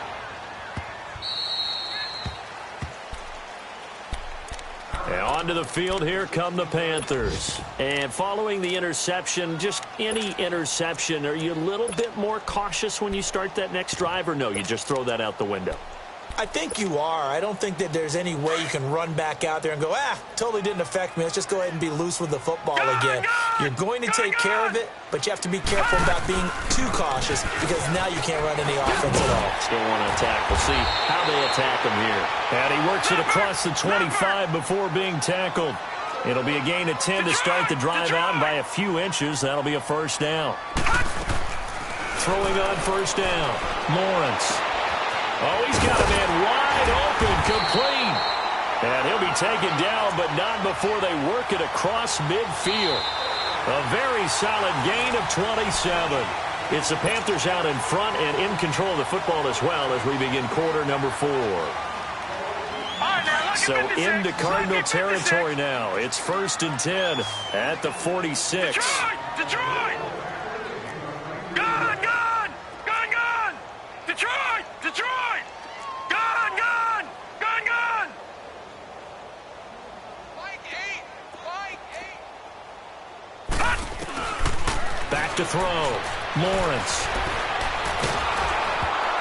And onto the field, here come the Panthers. And following the interception, just any interception, are you a little bit more cautious when you start that next drive, or no, you just throw that out the window? I think you are. I don't think that there's any way you can run back out there and go, totally didn't affect me. Let's just go ahead and be loose with the football again. You're going to take care of it, but you have to be careful about being too cautious because now you can't run any offense at all. Still want to attack. We'll see how they attack him here. And he works it across the 25 before being tackled. It'll be a gain of 10 to start the drive out, and by a few inches, that'll be a first down. Throwing on first down, Lawrence. Oh, he's got a man wide open, complete. And he'll be taken down, but not before they work it across midfield. A very solid gain of 27. It's the Panthers out in front and in control of the football as well as we begin quarter number 4. So into Cardinal territory now. It's 1st and 10 at the 46. Detroit! Gone! Gone! Gone! Gone! Detroit! Detroit! Gone! Gone! Gone! Gone! Like 8! Like 8! Back to throw. Lawrence.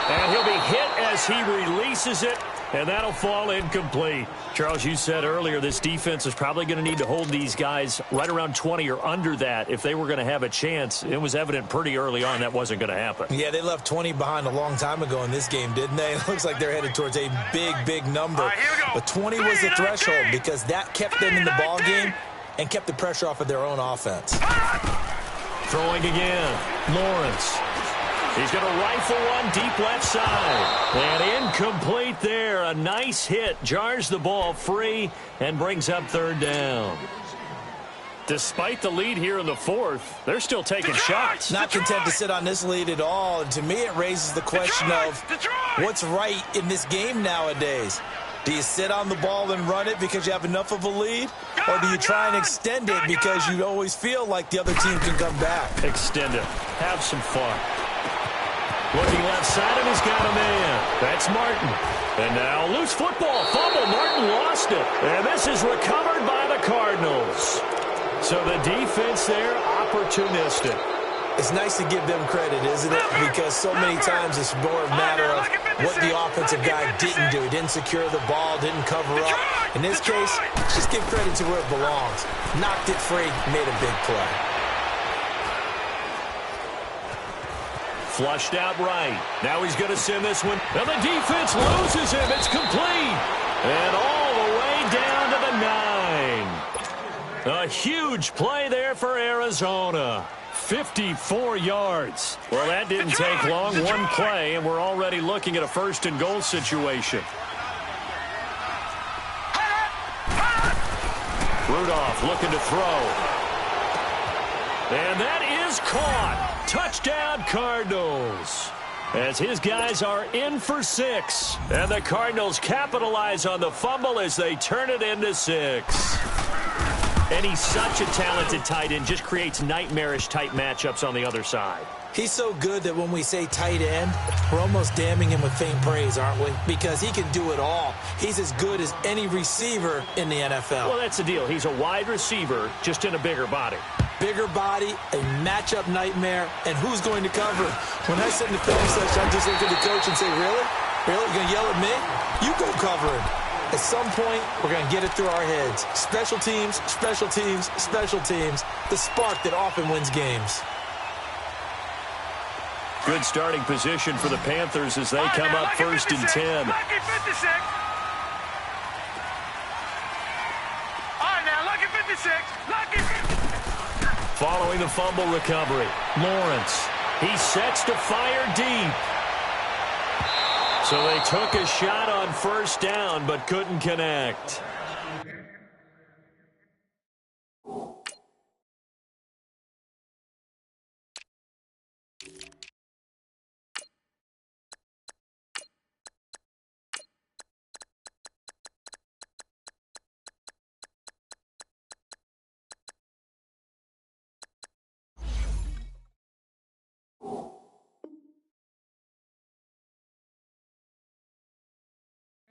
And he'll be hit as he releases it. And that'll fall incomplete. Charles, you said earlier this defense is probably going to need to hold these guys right around 20 or under that if they were going to have a chance. It was evident pretty early on that wasn't going to happen. Yeah, they left 20 behind a long time ago in this game, didn't they? It looks like they're headed towards a big, big number. But 20 was the threshold because that kept them in the ball game and kept the pressure off of their own offense. Throwing again. Lawrence. He's going to rifle one deep left side. And incomplete there. A nice hit. Jars the ball free and brings up third down. Despite the lead here in the 4th, they're still taking shots. Not content to sit on this lead at all. And to me, it raises the question of what's right in this game nowadays. Do you sit on the ball and run it because you have enough of a lead? Or do you try and extend it because you always feel like the other team can come back? Extend it. Have some fun. Looking left side, and he's got a man. That's Martin. And now loose football. Fumble. Martin lost lost it. And this is recovered by the Cardinals. So the defense there, opportunistic. It's nice to give them credit, isn't it? Because so many times it's more a matter of what the offensive guy didn't do. He didn't secure the ball, didn't cover up. In this case, just give credit to where it belongs. Knocked it free, made a big play. Flushed out right. Now he's going to send this one. And the defense loses him. It's complete. And all the way down to the 9. A huge play there for Arizona. 54 yards. Well, that didn't take long. One play, and we're already looking at a first-and-goal situation. Rudolph looking to throw. And that is caught. Touchdown, Cardinals. As his guys are in for 6. And the Cardinals capitalize on the fumble as they turn it into 6. And he's such a talented tight end, just creates nightmarish-type matchups on the other side. He's so good that when we say tight end, we're almost damning him with faint praise, aren't we? Because he can do it all. He's as good as any receiver in the NFL. Well, that's the deal. He's a wide receiver, just in a bigger body. Bigger body, a matchup nightmare, and who's going to cover? When I sit in the film section, I just look at the coach and say, really? Really? You're going to yell at me? You go cover him. At some point, we're going to get it through our heads. Special teams, special teams, special teams. The spark that often wins games. Good starting position for the Panthers as they come up first and 10. Lucky 56. All right, now, lucky 56. Lucky 56. Following the fumble recovery, Lawrence. He sets to fire deep. So they took a shot on first down, but couldn't connect.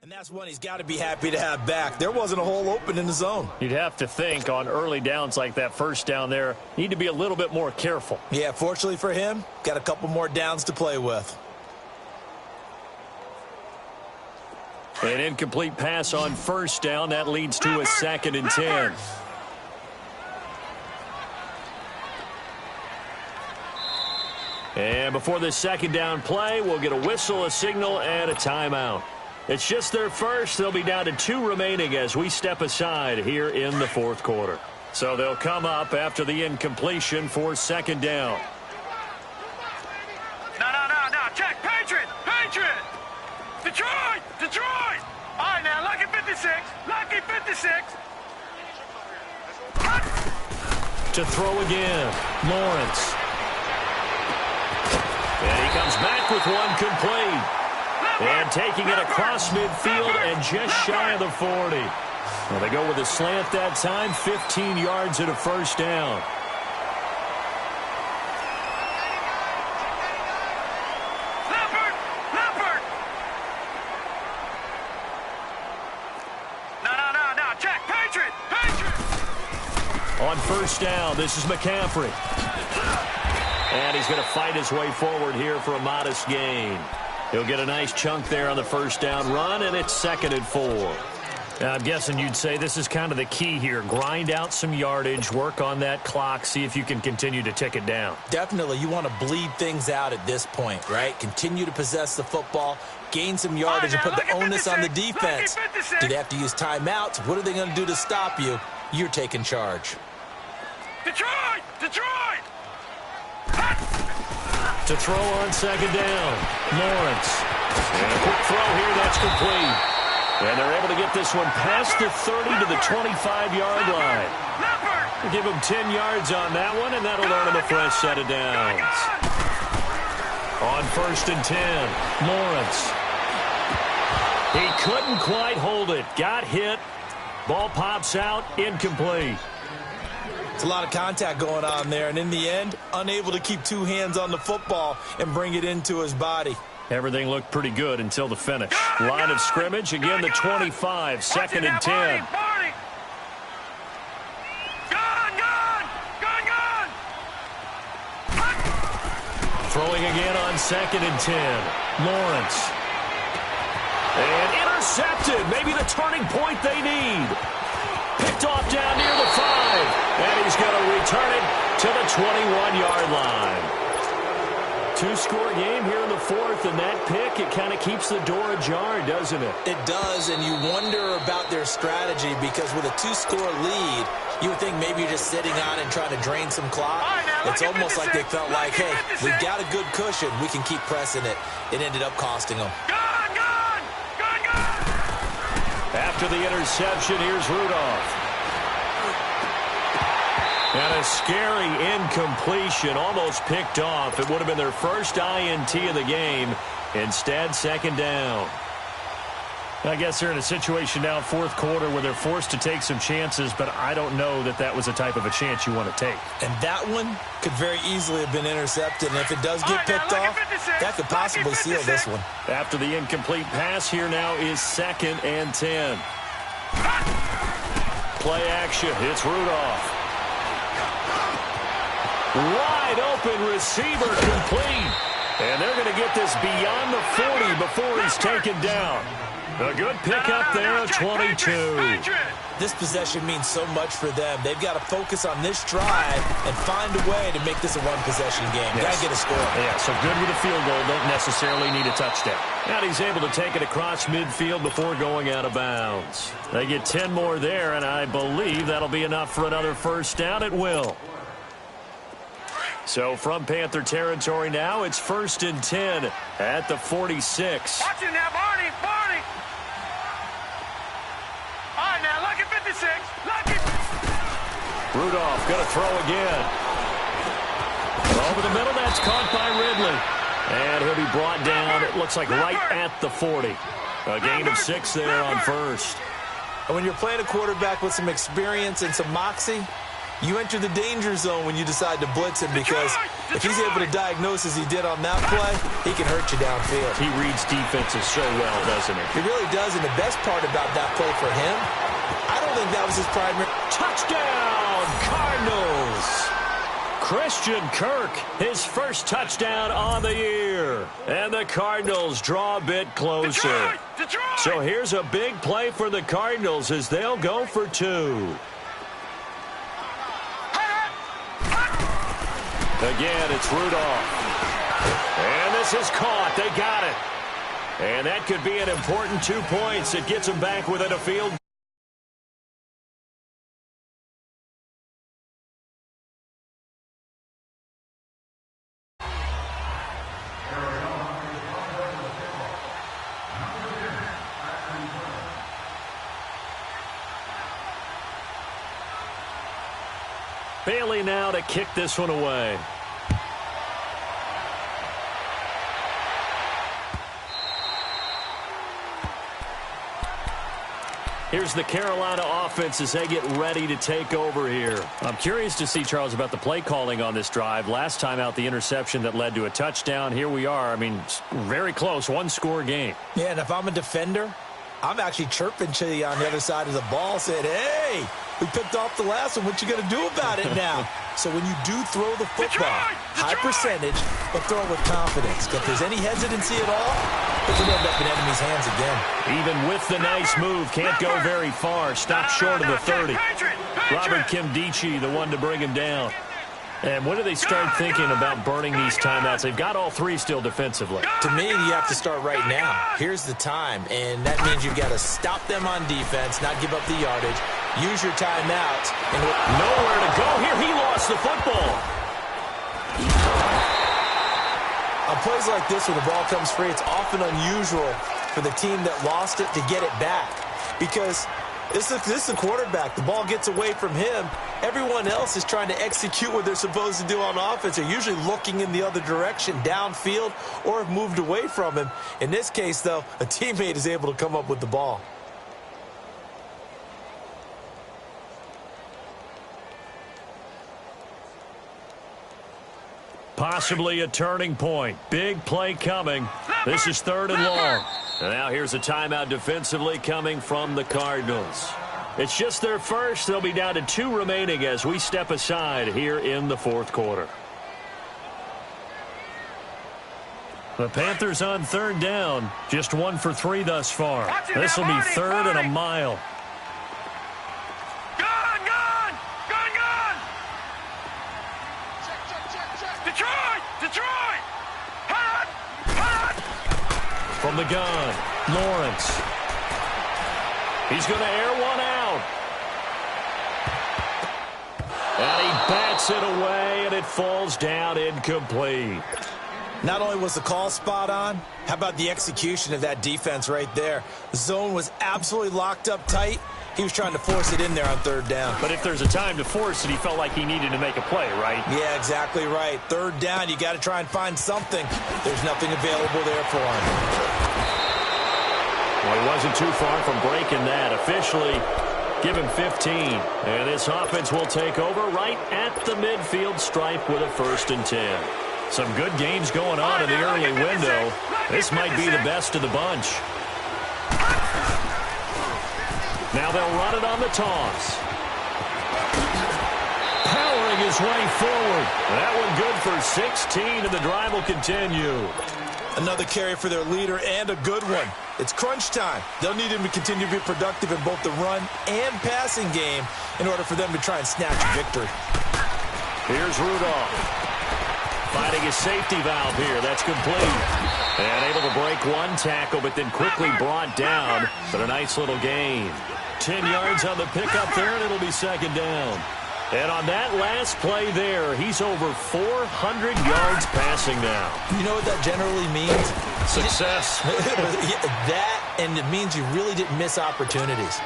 And that's one he's got to be happy to have back. There wasn't a hole open in the zone. You'd have to think on early downs like that first down there, need to be a little bit more careful. Yeah, fortunately for him, got a couple more downs to play with. An incomplete pass on first down. That leads to a 2nd and 10. And before this second down play, we'll get a whistle, a signal, and a timeout. It's just their first. They'll be down to 2 remaining as we step aside here in the fourth quarter. So they'll come up after the incompletion for 2nd down. No. Check. Patriot. Detroit. All right, now, lucky 56. Lucky 56. To throw again, Lawrence. And he comes back with one complete. And taking it across midfield and just shy of the 40. Well, they go with a slant that time, 15 yards at a first down. Leopard. No. Check. Patriot. On first down, this is McCaffrey. And he's going to fight his way forward here for a modest gain. He'll get a nice chunk there on the first down run, and it's 2nd and 4. Now, I'm guessing you'd say this is kind of the key here. Grind out some yardage, work on that clock, see if you can continue to tick it down. Definitely, you want to bleed things out at this point, right? Continue to possess the football, gain some yardage, and put the onus on the defense. Do they have to use timeouts? What are they going to do to stop you? You're taking charge. Detroit. To throw on 2nd down, Lawrence. And a quick throw here, that's complete. And they're able to get this one past the 30 to the 25-yard line. Give him 10 yards on that one, and that'll earn him a fresh set of downs. On 1st and 10, Lawrence. He couldn't quite hold it. Got hit. Ball pops out, incomplete. It's a lot of contact going on there, and in the end, unable to keep 2 hands on the football and bring it into his body. Everything looked pretty good until the finish. Line of scrimmage, again the 25, second and 10. Throwing again on second and 10. Lawrence. And intercepted. Maybe the turning point they need. Picked off down near the 5. And he's going to return it to the 21-yard line. Two-score game here in the fourth, and that pick, it kind of keeps the door ajar, doesn't it? It does, and you wonder about their strategy because with a two-score lead, you would think maybe you're just sitting on and trying to drain some clock. It's almost like they felt like, hey, we've got a good cushion. We can keep pressing it. It ended up costing them. After the interception, here's Rudolph. And a scary incompletion, almost picked off. It would have been their first INT of the game. Instead, second down. I guess they're in a situation now, fourth quarter, where they're forced to take some chances, but I don't know that that was the type of a chance you want to take. And that one could very easily have been intercepted, and if it does get picked off, that could possibly seal this one. After the incomplete pass, here now is second and 10. Play action, it's Rudolph. Wide open receiver complete. And they're going to get this beyond the 40 before he's taken down. A good pickup there at 22. This possession means so much for them. They've got to focus on this drive and find a way to make this a one-possession game. Yes. Got to get a score. Yeah, so good with a field goal. Don't necessarily need a touchdown. And he's able to take it across midfield before going out of bounds. They get 10 more there, and I believe that'll be enough for another first down. It will. So from Panther territory now, it's first and 10 at the 46. Watch it now, Barney, Barney. All right, now, look at 56. Look at... Rudolph going to throw again. Over the middle, that's caught by Ridley. And he'll be brought down, it looks like right at the 40. A gain of 6 there on first. And when you're playing a quarterback with some experience and some moxie, you enter the danger zone when you decide to blitz him because if he's able to diagnose as he did on that play, he can hurt you downfield. He reads defenses so well, doesn't he? He really does, and the best part about that play for him, I don't think that was his primary. Touchdown, Cardinals! Christian Kirk, his first touchdown on the year. And the Cardinals draw a bit closer. Detroit! So here's a big play for the Cardinals as they'll go for 2. Again, it's Rudolph. And this is caught. They got it. And that could be an important 2 points. It gets them back within a field. Bailey now to kick this one away. Here's the Carolina offense as they get ready to take over here. I'm curious to see, Charles, about the play calling on this drive. Last time out, the interception that led to a touchdown. Here we are. I mean, very close, one-score game. Yeah, and if I'm a defender, I'm actually chirping to you on the other side of the ball, saying, hey, we picked off the last one. What you going to do about it now? So when you do throw the football, high percentage, but throw it with confidence. If there's any hesitancy at all, it can end up in enemy's hands again. Even with the nice move, can't go very far. Stopped short of the 30. Robert Kimdichie, the one to bring him down. And when do they start thinking about burning these timeouts? They've got all 3 still defensively. To me, you have to start right now. Here's the time, and that means you've got to stop them on defense, not give up the yardage, use your timeouts. And nowhere to go here. He lost the football. On plays like this, when the ball comes free, it's often unusual for the team that lost it to get it back because this is the quarterback. The ball gets away from him. Everyone else is trying to execute what they're supposed to do on offense. They're usually looking in the other direction, downfield, or have moved away from him. In this case, though, a teammate is able to come up with the ball. Possibly a turning point. Big play coming. This is 3rd and long. And now here's a timeout defensively coming from the Cardinals. It's just their first. They'll be down to 2 remaining as we step aside here in the 4th quarter. The Panthers on 3rd down. Just 1 for 3 thus far. This will be 3rd and a mile. Detroit! Hot! From the gun, Lawrence. He's going to air one out. And he bats it away, and it falls down incomplete. Not only was the call spot on, how about the execution of that defense right there? The zone was absolutely locked up tight. He was trying to force it in there on 3rd down. But if there's a time to force it, he felt like he needed to make a play, right? Yeah, exactly right. 3rd down, you got to try and find something. There's nothing available there for him. Well, he wasn't too far from breaking that. Officially, give him 15. And this offense will take over right at the midfield stripe with a 1st and 10. Some good games going on in the early window. This might be the best of the bunch. Now they'll run it on the toss. Powering his way forward. That one good for 16, and the drive will continue. Another carry for their leader, and a good one. It's crunch time. They'll need him to continue to be productive in both the run and passing game in order for them to try and snatch a victory. Here's Rudolph. Finding his safety valve here. That's complete. And able to break one tackle, but then quickly brought down. But a nice little gain. 10 yards on the pickup there, and it'll be 2nd down. And on that last play there, he's over 400 yards passing now. You know what that generally means? Success. That, and it means you really didn't miss opportunities.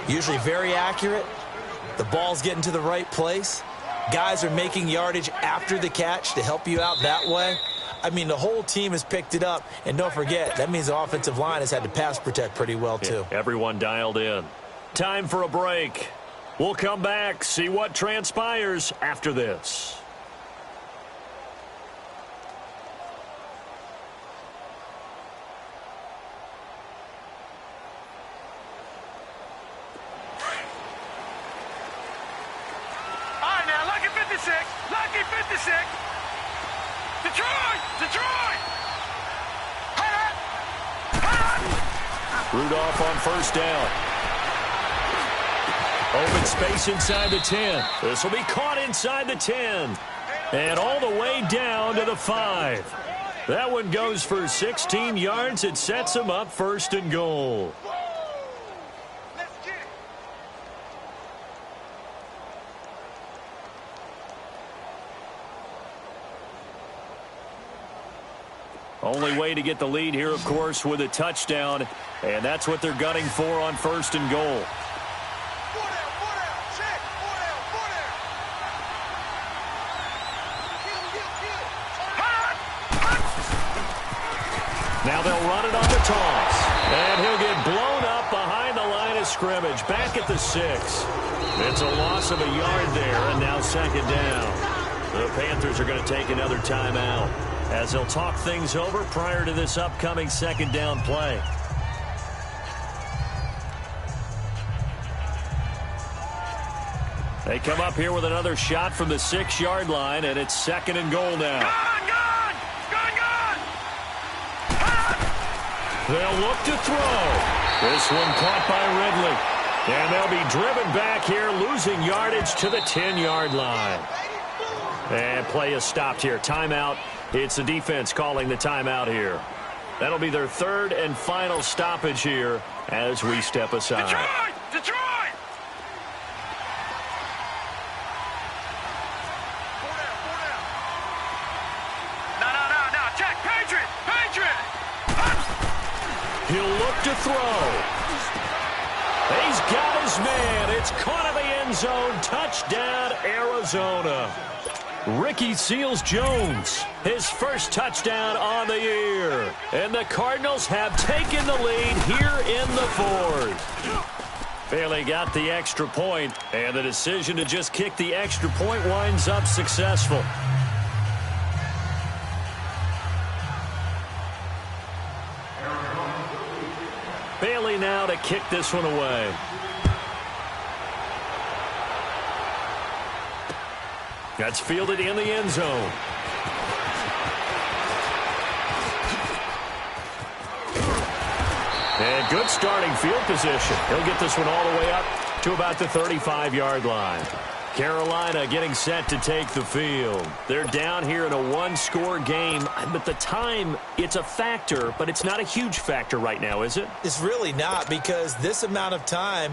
Usually very accurate. The ball's getting to the right place. Guys are making yardage after the catch to help you out that way. I mean, the whole team has picked it up. And don't forget, that means the offensive line has had to pass protect pretty well, too. Yeah, everyone dialed in. Time for a break. We'll come back, see what transpires after this. All right, now, lucky 56. Lucky 56. Detroit! Rudolph on 1st down. Open space inside the 10. This will be caught inside the 10. And all the way down to the 5. That one goes for 16 yards. It sets him up 1st and goal. Only way to get the lead here, of course, with a touchdown. And that's what they're gunning for on 1st and goal. Now they'll run it on the toss. And he'll get blown up behind the line of scrimmage. Back at the 6. It's a loss of a yard there, and now 2nd down. The Panthers are going to take another timeout as they'll talk things over prior to this upcoming 2nd down play. They come up here with another shot from the 6-yard line, and it's 2nd and goal now. Gone! They'll look to throw. This one caught by Ridley. And they'll be driven back here, losing yardage to the 10-yard line. And play is stopped here. Timeout. It's the defense calling the timeout here. That'll be their 3rd and final stoppage here as we step aside. Detroit! No. Check. Patriot! He'll look to throw. He's got his man. It's caught in the end zone. Touchdown, Arizona. Ricky Seals-Jones, his first touchdown on the year. And the Cardinals have taken the lead here in the 4th. Bailey got the extra point, and the decision to just kick the extra point winds up successful. kick this one away. That's fielded in the end zone. And good starting field position. He'll get this one all the way up to about the 35-yard line. Carolina getting set to take the field. They're down here in a one-score game. But the time, it's a factor, but it's not a huge factor right now, is it? It's really not, because this amount of time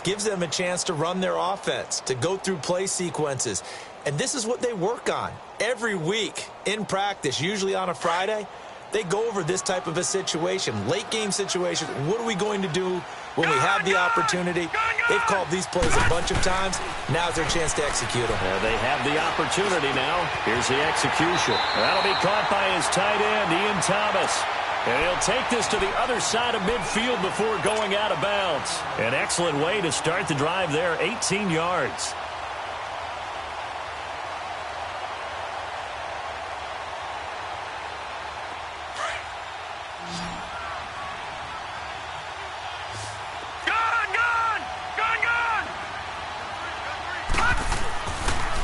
gives them a chance to run their offense, to go through play sequences. And this is what they work on every week in practice, usually on a Friday. They go over this type of a situation, late game situation. What are we going to do when we have the opportunity? They've called these plays a bunch of times. Now's their chance to execute them. They have the opportunity now. Here's the execution. That'll be caught by his tight end, Ian Thomas. And he'll take this to the other side of midfield before going out of bounds. An excellent way to start the drive there, 18 yards.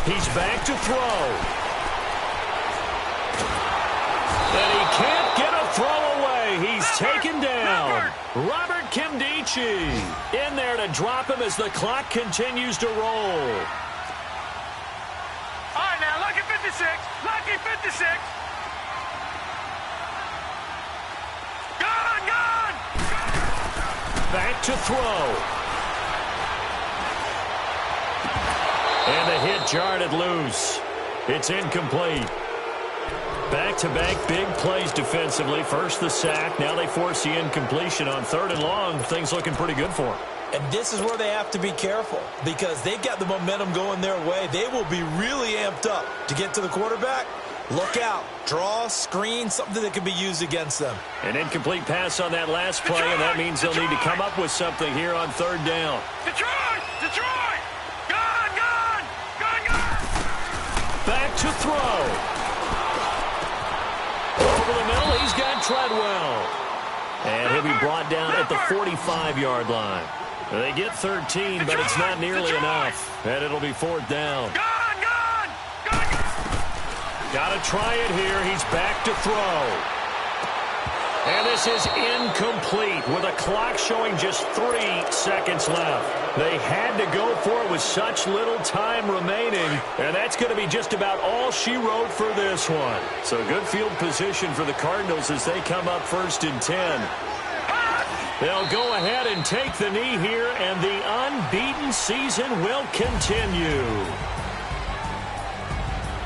He's back to throw. And he can't get a throw away. He's taken down. Robert Nkemdiche in there to drop him as the clock continues to roll. All right, now, lucky 56. Lucky 56. Gone. Back to throw. And the hit jarred it loose. It's incomplete. Back-to-back big plays defensively. First the sack. Now they force the incompletion on 3rd and long. Things looking pretty good for them. And this is where they have to be careful, because they've got the momentum going their way. They will be really amped up to get to the quarterback. Look out. Draw, screen, something that can be used against them. An incomplete pass on that last play, and that means they'll need to come up with something here on 3rd down. Detroit! Back to throw. Over the middle, he's got Treadwell. And he'll be brought down at the 45-yard line. They get 13, but it's not nearly enough. And it'll be 4th down. Got to try it here. He's back to throw. And this is incomplete with a clock showing just 3 seconds left. They had to go for it with such little time remaining, and that's going to be just about all she wrote for this one. So good field position for the Cardinals as they come up 1st and 10. They'll go ahead and take the knee here, and the unbeaten season will continue.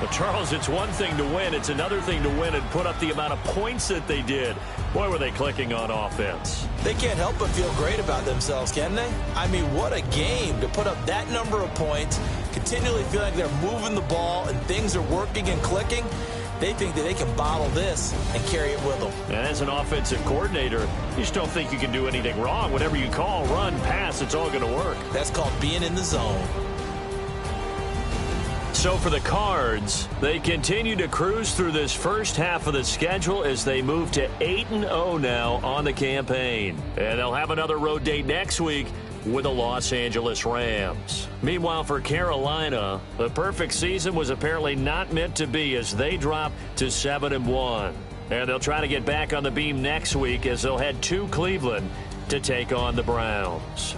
Well, Charles, it's one thing to win. It's another thing to win and put up the amount of points that they did. Boy, were they clicking on offense. They can't help but feel great about themselves, can they? I mean, what a game to put up that number of points, continually feel like they're moving the ball and things are working and clicking. They think that they can bottle this and carry it with them. And as an offensive coordinator, you just don't think you can do anything wrong. Whatever you call, run, pass, it's all going to work. That's called being in the zone. So for the Cards, they continue to cruise through this first half of the schedule as they move to 8-0 now on the campaign. And they'll have another road date next week with the Los Angeles Rams. Meanwhile, for Carolina, the perfect season was apparently not meant to be as they drop to 7-1. And they'll try to get back on the beam next week as they'll head to Cleveland to take on the Browns.